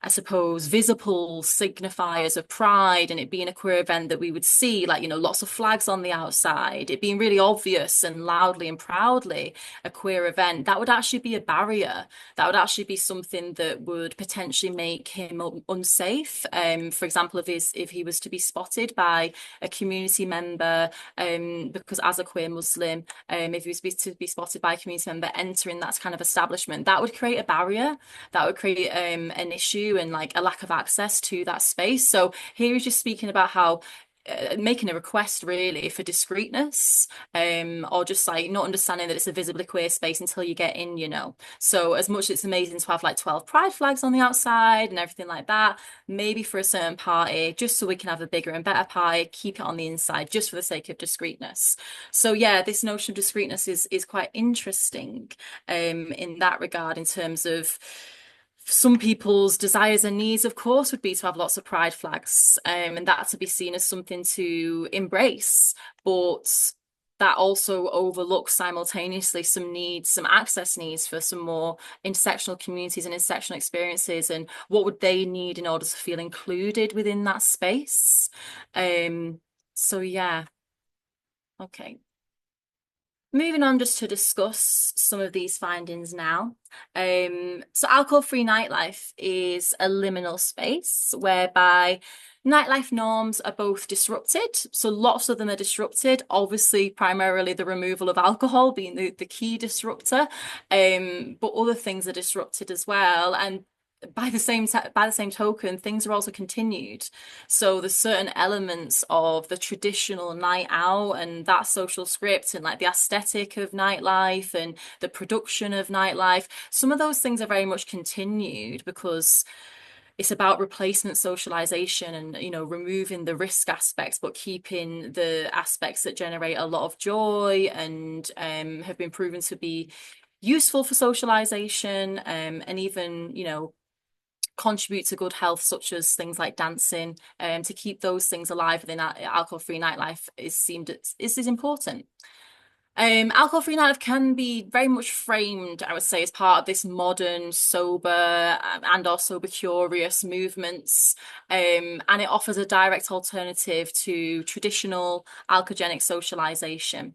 I suppose, visible signifiers of pride and it being a queer event that we would see, like, you know, lots of flags on the outside, it being really obvious and loudly and proudly a queer event, that would actually be a barrier. That would actually be something that would potentially make him unsafe. For example, if he was to be spotted by a community member, because as a queer Muslim, if he was to be spotted by a community member entering that kind of establishment, that would create a barrier, that would create an issue and like a lack of access to that space. So here he's just speaking about how making a request really for discreetness, or just like not understanding that it's a visibly queer space until you get in, you know. So as much as it's amazing to have like 12 pride flags on the outside and everything like that, maybe for a certain party, just so we can have a bigger and better party, keep it on the inside just for the sake of discreetness. So yeah, this notion of discreetness is quite interesting in that regard, in terms of some people's desires and needs, of course, would be to have lots of pride flags, and that to be seen as something to embrace. But that also overlooks simultaneously some needs, some access needs for some more intersectional communities and intersectional experiences, and what would they need in order to feel included within that space. So yeah, okay. Moving on just to discuss some of these findings now. So alcohol-free nightlife is a liminal space whereby nightlife norms are both disrupted. So lots of them are disrupted, obviously primarily the removal of alcohol being the key disruptor, but other things are disrupted as well. And by the same token, things are also continued. So there's certain elements of the traditional night out and that social script and like the aesthetic of nightlife and the production of nightlife. Some of those things are very much continued because it's about replacement socialization and, you know, removing the risk aspects, but keeping the aspects that generate a lot of joy and have been proven to be useful for socialization, and even, you know, contribute to good health, such as things like dancing, to keep those things alive within alcohol-free nightlife is important. Alcohol-free nightlife can be very much framed, I would say, as part of this modern, sober, and or sober curious movements. And it offers a direct alternative to traditional alcoholic socialization.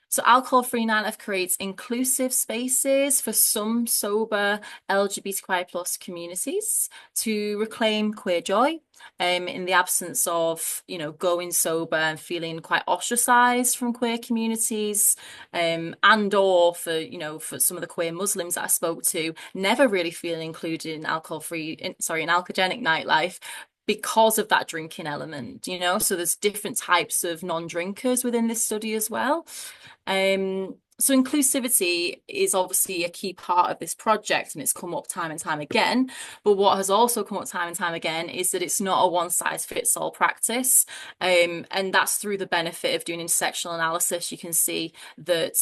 So alcohol-free nightlife creates inclusive spaces for some sober LGBTQI plus communities to reclaim queer joy, in the absence of, going sober and feeling quite ostracized from queer communities, and or for some of the queer Muslims that I spoke to, never really feeling included in in alcoholic nightlife, because of that drinking element, so there's different types of non-drinkers within this study as well. So inclusivity is obviously a key part of this project, and it's come up time and time again. But what has also come up time and time again is that it's not a one-size-fits-all practice. And that's through the benefit of doing intersectional analysis. You can see that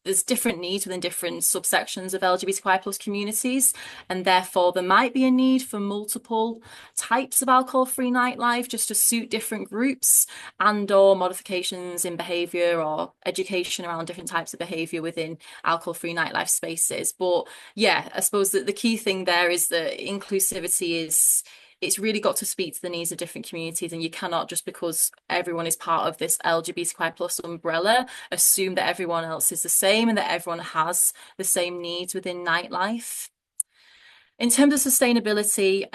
there's different needs within different subsections of LGBTQI plus communities, and therefore there might be a need for multiple types of alcohol-free nightlife just to suit different groups, and or modifications in behavior or education around different types of behavior within alcohol-free nightlife spaces. But yeah, I suppose that the key thing there is that inclusivity it's really got to speak to the needs of different communities, and you cannot, just because everyone is part of this LGBTQI plus umbrella, assume that everyone else is the same and that everyone has the same needs within nightlife. In terms of sustainability,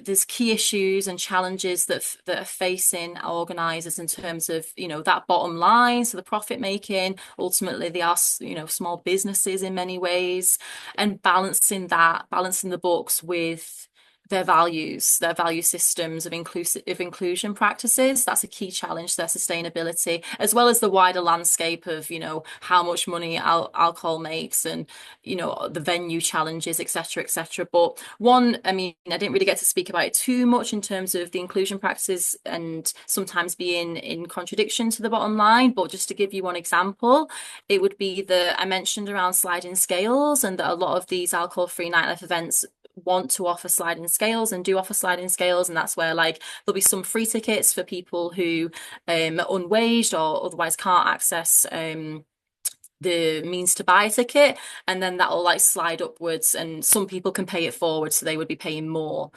there's key issues and challenges that are facing organisers in terms of, that bottom line, so the profit making. Ultimately, they are, small businesses in many ways, and balancing the books with their value systems of inclusion practices. That's a key challenge to their sustainability, as well as the wider landscape of, how much money alcohol makes, and, the venue challenges, etc., etc. But I didn't really get to speak about it too much in terms of the inclusion practices and sometimes being in contradiction to the bottom line. But just to give you one example, it would be that I mentioned around sliding scales, and that a lot of these alcohol-free nightlife events want to offer sliding scales and do offer sliding scales, and that's where there'll be some free tickets for people who are unwaged or otherwise can't access the means to buy a ticket, and then that'll slide upwards, and some people can pay it forward, so they would be paying more,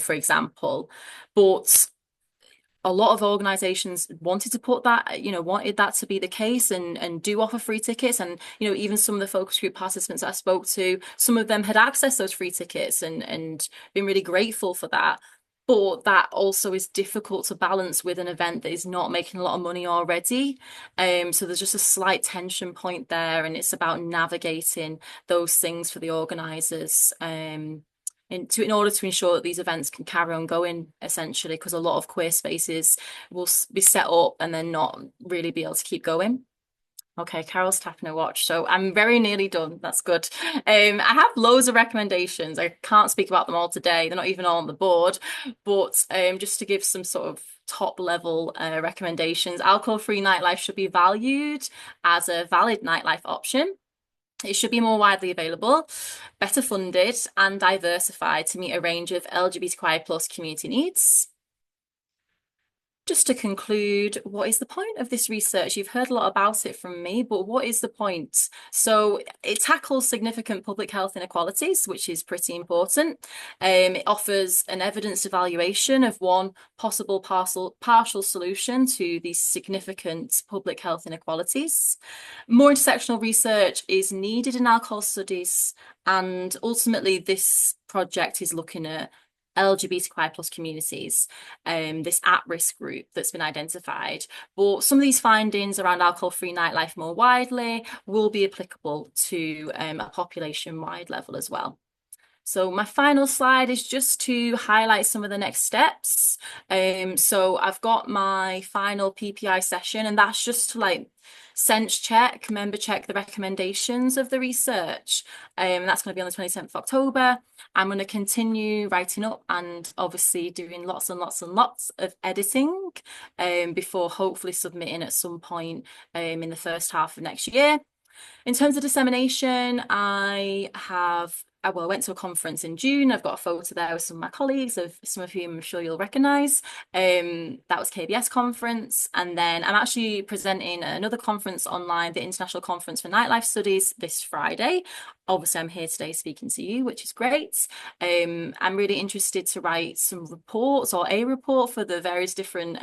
for example. But a lot of organizations wanted that to be the case, and do offer free tickets. And, even some of the focus group participants that I spoke to, some of them had accessed those free tickets and been really grateful for that. But that also is difficult to balance with an event that is not making a lot of money already. So there's just a slight tension point there, and it's about navigating those things for the organizers. In order to ensure that these events can carry on going, essentially, because a lot of queer spaces will be set up and then not really be able to keep going. Okay, Carol's tapping her watch, so I'm very nearly done. That's good. I have loads of recommendations. I can't speak about them all today. They're not even all on the board, but just to give some sort of top level recommendations, alcohol-free nightlife should be valued as a valid nightlife option. It should be more widely available, better funded, and diversified to meet a range of LGBTQI plus community needs. Just to conclude, what is the point of this research? You've heard a lot about it from me, but what is the point? So it tackles significant public health inequalities, which is pretty important. It offers an evidenced evaluation of one possible partial solution to these significant public health inequalities. More intersectional research is needed in alcohol studies, and ultimately this project is looking at LGBTQI plus communities, this at-risk group that's been identified. But some of these findings around alcohol-free nightlife more widely will be applicable to a population-wide level as well. So my final slide is just to highlight some of the next steps. So I've got my final PPI session, and that's just to member check the recommendations of the research. That's going to be on the 27th of October. I'm going to continue writing up and obviously doing lots and lots and lots of editing before hopefully submitting at some point in the first half of next year. In terms of dissemination, I have I went to a conference in June. I've got a photo there with some of my colleagues, of some of whom I'm sure you'll recognise. That was KBS conference. And then I'm actually presenting at another conference online, the International Conference for Nightlife Studies, this Friday. Obviously, I'm here today speaking to you, which is great. I'm really interested to write some reports or a report for the various different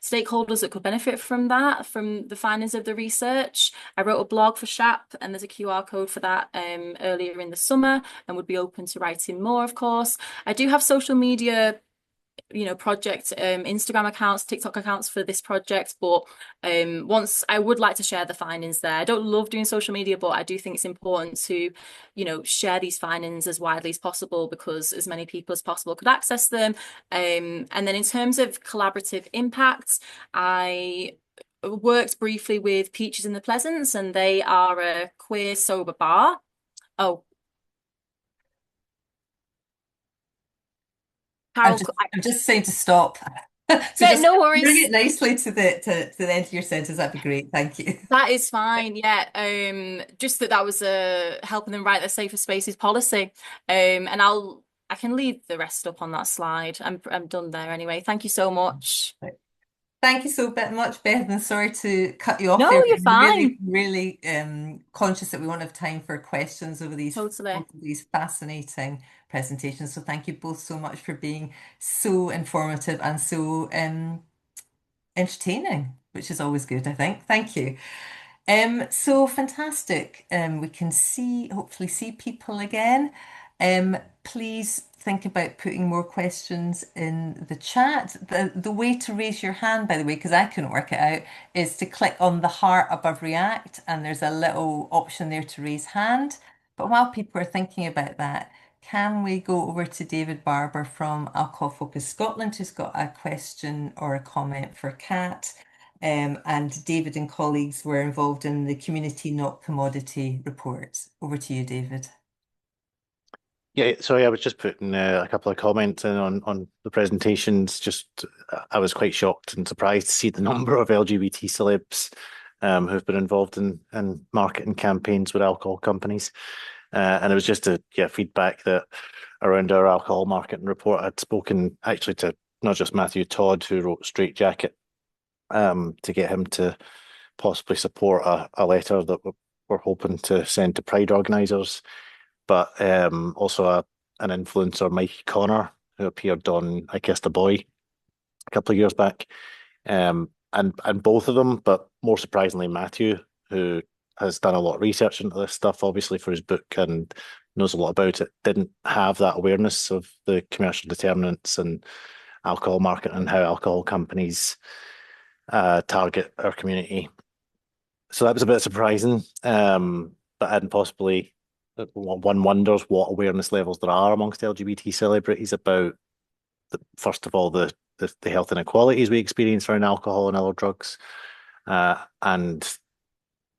stakeholders that could benefit from that, from the findings of the research. I wrote a blog for SHAP, and there's a QR code for that earlier in the summer, and would be open to writing more, of course. I do have social media, project Instagram accounts, TikTok accounts for this project, but once I would like to share the findings there. I don't love doing social media, but I do think it's important to, share these findings as widely as possible, because as many people as possible could access them. And then in terms of collaborative impact, I worked briefly with Peaches in the Pleasance, and they are a queer sober bar. Oh, I'm Carol, just, I'm just saying to stop. So yeah, just no bring worries. it nicely to the end of your sentence. That'd be great. Thank you. That is fine. Yeah. Just that was helping them write their safer spaces policy. And I can leave the rest up on that slide. I'm done there anyway. Thank you so much. Thank you so much, Beth, and sorry to cut you off No, there, but you're I'm really, fine. really conscious that we won't have time for questions over Totally. both of these fascinating presentations. So thank you both so much for being so informative and so entertaining, which is always good, I think. Thank you. So fantastic. We can hopefully see people again. Please think about putting more questions in the chat. The way to raise your hand, by the way, because I couldn't work it out, is to click on the heart above React, and there's a little option there to raise hand. But while people are thinking about that, can we go over to David Barber from Alcohol Focus Scotland, who's got a question or a comment for Kat? And David and colleagues were involved in the Community Not Commodity report. Over to you, David. Yeah, sorry, I was just putting a couple of comments in on the presentations. Just I was quite shocked and surprised to see the number of LGBT celebs who've been involved in marketing campaigns with alcohol companies. And it was just feedback that around our alcohol marketing report, I'd spoken actually to not just Matthew Todd, who wrote Straight Jacket, to get him to possibly support a letter that we're hoping to send to Pride organisers, but also an influencer, Mike Connor, who appeared on I Kissed a Boy a couple of years back. And both of them, but more surprisingly, Matthew, who has done a lot of research into this stuff, obviously for his book, and knows a lot about it, didn't have that awareness of the commercial determinants and alcohol marketing and how alcohol companies target our community. So that was a bit surprising, and possibly one wonders what awareness levels there are amongst LGBT celebrities about, first of all, the health inequalities we experience around alcohol and other drugs, and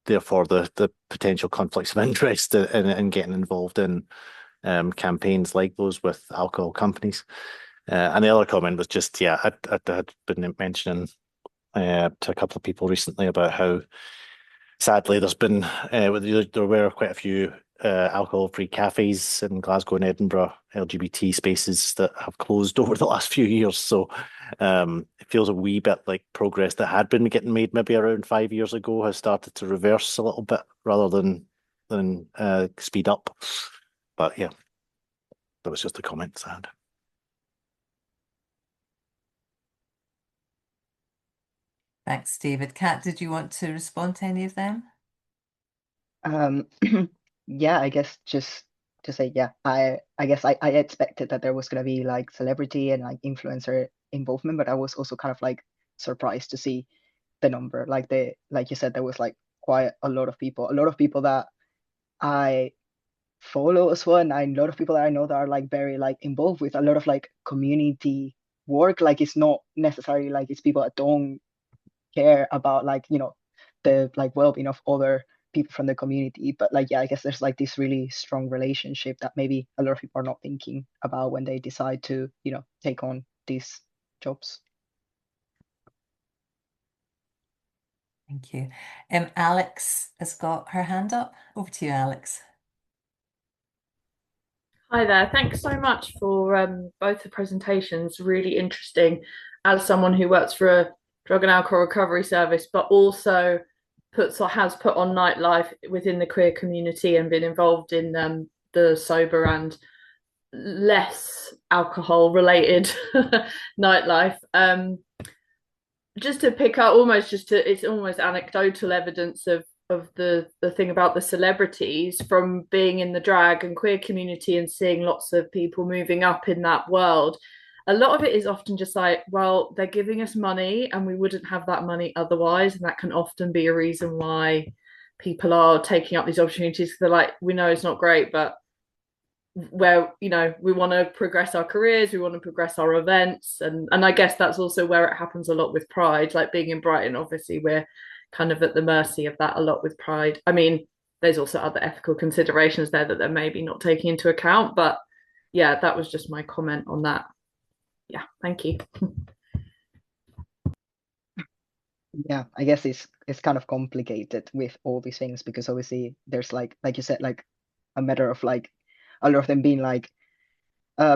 therefore the potential conflicts of interest in getting involved in campaigns like those with alcohol companies. And the other comment was just, I had been mentioning to a couple of people recently about how sadly there's been there were quite a few alcohol-free cafes in Glasgow and Edinburgh, LGBT spaces that have closed over the last few years. So it feels a wee bit like progress that had been getting made maybe around 5 years ago has started to reverse a little bit rather than speed up. But yeah, that was just a comment I had. Thanks, David. Kat, did you want to respond to any of them? Um, yeah, I guess just to say, yeah, I guess I expected that there was gonna be like celebrity and like influencer involvement, but I was also kind of like surprised to see the number. Like you said, there was like quite a lot of people that I follow as well, and a lot of people that I know that are like very like involved with a lot of like community work. Like it's not necessarily like it's people that don't care about like the like well-being of other people from the community, but like yeah, I guess there's like this really strong relationship that maybe a lot of people are not thinking about when they decide to take on these jobs. Thank you. Alex has got her hand up. Over to you, Alex. Hi there. Thanks so much for both the presentations. Really interesting. As someone who works for a drug and alcohol recovery service, but also puts or has put on nightlife within the queer community and been involved in the sober and less alcohol related nightlife. Just to pick up almost just to it's almost anecdotal evidence of the thing about the celebrities from being in the drag and queer community and seeing lots of people moving up in that world. A lot of it is often just like, well, they're giving us money and we wouldn't have that money otherwise, and that can often be a reason why people are taking up these opportunities. They're like, we know it's not great, but where we want to progress our careers, we want to progress our events, and I guess that's also where it happens a lot with Pride. Like being in Brighton, obviously we're kind of at the mercy of that a lot with Pride. I mean, there's also other ethical considerations there that they're maybe not taking into account, but yeah, that was just my comment on that. Yeah, thank you. Yeah, I guess it's kind of complicated with all these things because obviously there's like you said, like a matter of like a lot of them being like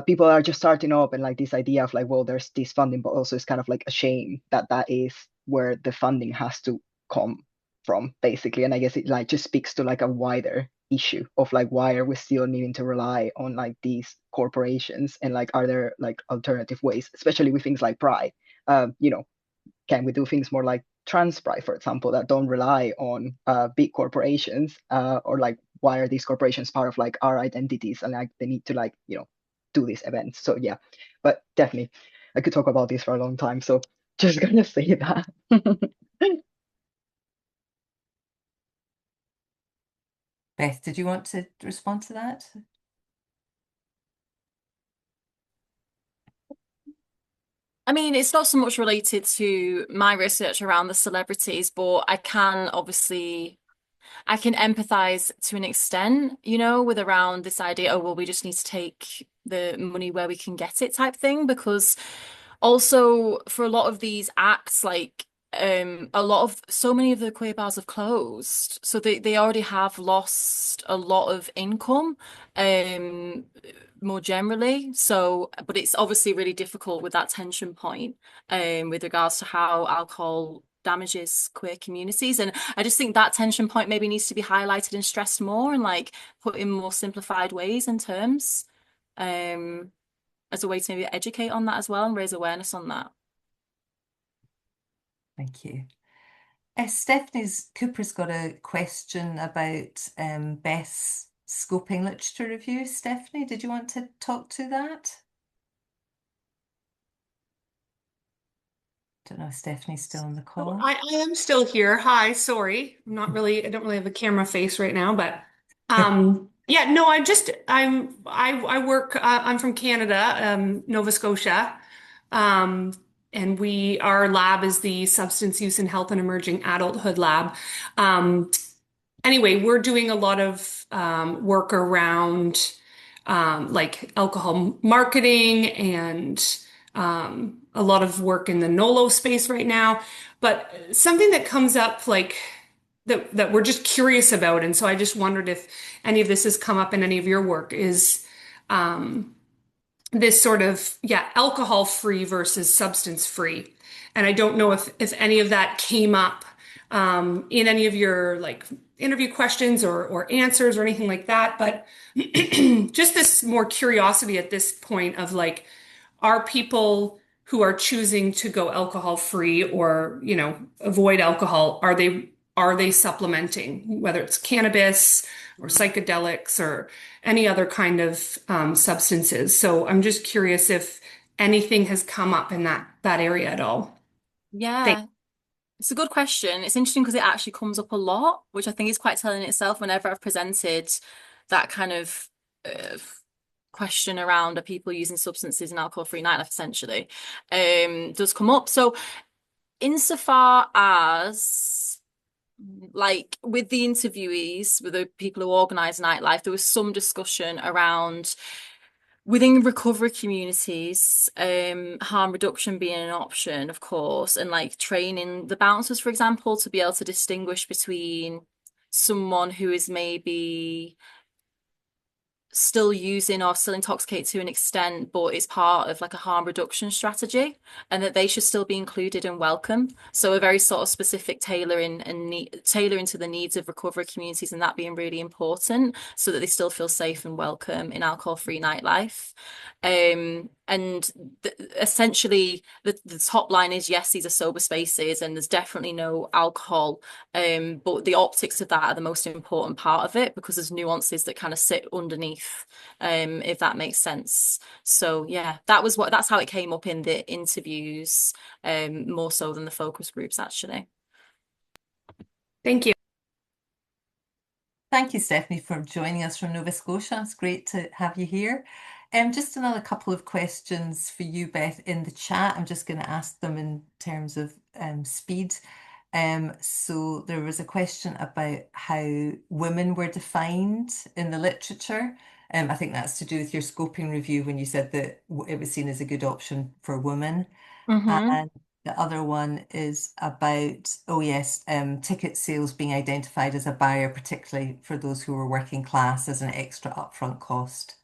people are just starting up and like this idea of like, well, there's this funding, but also it's kind of like a shame that that is where the funding has to come from, basically. And I guess it like just speaks to like a wider issue of like why are we still needing to rely on like these corporations, and like are there like alternative ways, especially with things like Pride? You know, can we do things more like trans pride, for example, that don't rely on big corporations, or like why are these corporations part of like our identities, and like they need to like do these events? So yeah, but definitely I could talk about this for a long time, so just gonna say that. Beth, did you want to respond to that? I mean, it's not so much related to my research around the celebrities, but I can empathize to an extent, with around this idea, oh, well, we just need to take the money where we can get it type thing. Because also for a lot of these acts, like so many of the queer bars have closed. So they already have lost a lot of income, um, more generally. So, but it's obviously really difficult with that tension point, with regards to how alcohol damages queer communities. And I just think that tension point maybe needs to be highlighted and stressed more and like put in more simplified ways and terms, um, as a way to maybe educate on that as well and raise awareness on that. Thank you. Stephanie's Cooper's got a question about Beth's scoping literature review. Stephanie, did you want to talk to that? Don't know if Stephanie's still on the Oh, call. I am still here. Hi, sorry. I don't really have a camera face right now, but yeah, no, I work I'm from Canada, Nova Scotia. Um and our lab is the Substance Use and Health and Emerging Adulthood Lab. Um Anyway, we're doing a lot of work around like alcohol marketing and a lot of work in the NOLO space right now. But something that comes up like that we're just curious about, and so I just wondered if any of this has come up in any of your work, is um, this sort of, yeah, alcohol free versus substance free. And I don't know if any of that came up in any of your like interview questions or answers or anything like that. But just this more curiosity at this point of like, are people who are choosing to go alcohol free or, avoid alcohol, are they supplementing, whether it's cannabis or psychedelics or any other kind of substances? So I'm just curious if anything has come up in that area at all. Thanks. Yeah, it's a good question. It's interesting because it actually comes up a lot, which I think is quite telling in itself whenever I've presented that kind of uh, question around are people using substances in alcohol-free nightlife essentially, does come up. So insofar as like with the interviewees, with the people who organize nightlife, there was some discussion around within recovery communities, harm reduction being an option, of course, and like training the bouncers, for example, to be able to distinguish between someone who is maybe still using or still intoxicate to an extent, but it's part of like a harm reduction strategy, and that they should still be included and welcome. So a very sort of specific tailoring tailoring to the needs of recovery communities, and that being really important so that they still feel safe and welcome in alcohol-free nightlife. And essentially the top line is, yes, these are sober spaces and there's definitely no alcohol, but the optics of that are the most important part of it, because there's nuances that kind of sit underneath, if that makes sense. So yeah, that's how it came up in the interviews, more so than the focus groups, actually. Thank you. Thank you, Stephanie, for joining us from Nova Scotia. It's great to have you here. Just another couple of questions for you, Beth, in the chat. I'm just going to ask them in terms of speed. So there was a question about how women were defined in the literature. I think that's to do with your scoping review when you said that it was seen as a good option for women. And the other one is about, oh yes, ticket sales being identified as a barrier, particularly for those who were working class, as an extra upfront cost.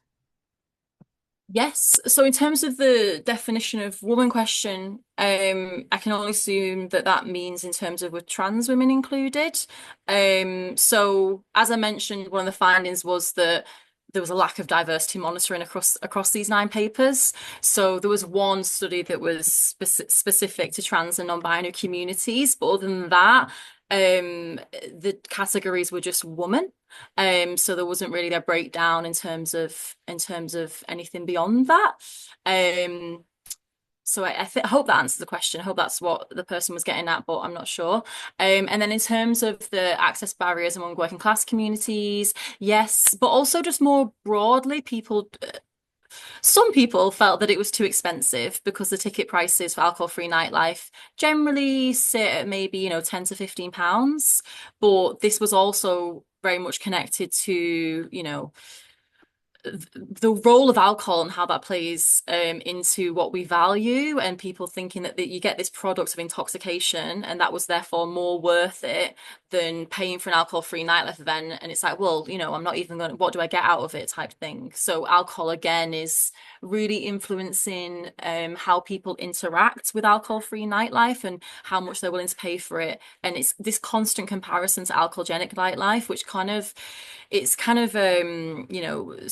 Yes. So in terms of the definition of woman question, I can only assume that that means in terms of with trans women included. So as I mentioned, one of the findings was that there was a lack of diversity monitoring across these 9 papers. So there was one study that was specific to trans and non-binary communities, but other than that, the categories were just woman. So there wasn't really a breakdown in terms of anything beyond that. So I hope that answers the question. I hope that's what the person was getting at, but I'm not sure. And then in terms of the access barriers among working class communities, yes, but also just more broadly, some people felt that it was too expensive because the ticket prices for alcohol-free nightlife generally sit at maybe, £10 to £15. But this was also very much connected to, the role of alcohol and how that plays into what we value, and people thinking that you get this product of intoxication and that was therefore more worth it than paying for an alcohol-free nightlife event. And it's like, well, I'm not even going to, what do I get out of it type thing. So alcohol again is really influencing how people interact with alcohol-free nightlife and how much they're willing to pay for it. And it's this constant comparison to alcohol-genic nightlife, which it's kind of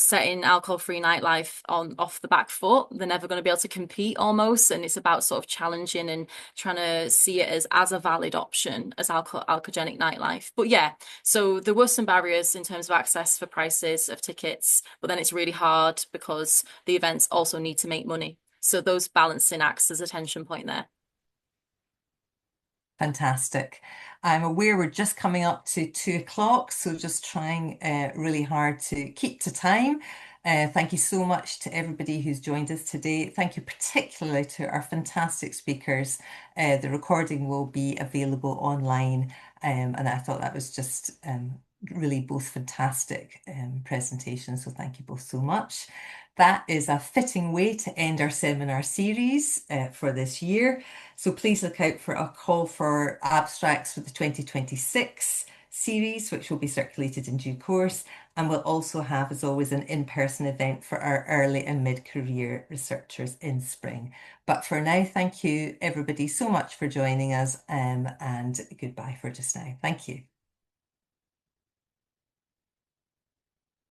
setting alcohol-free nightlife off the back foot. They're never going to be able to compete almost, and it's about sort of challenging and trying to see it as a valid option as alcohol-genic nightlife. But yeah, so there were some barriers in terms of access for prices of tickets, but then it's really hard because the events also need to make money. So those balancing acts as a tension point there. Fantastic. I'm aware we're just coming up to 2 o'clock, so just trying really hard to keep to time. Thank you so much to everybody who's joined us today. Thank you particularly to our fantastic speakers. The recording will be available online, and I thought that was just really both fantastic presentations, so thank you both so much. That is a fitting way to end our seminar series for this year. So please look out for a call for abstracts for the 2026 series, which will be circulated in due course. And we'll also have, as always, an in-person event for our early and mid-career researchers in spring. But for now, thank you everybody so much for joining us, and goodbye for just now. Thank you.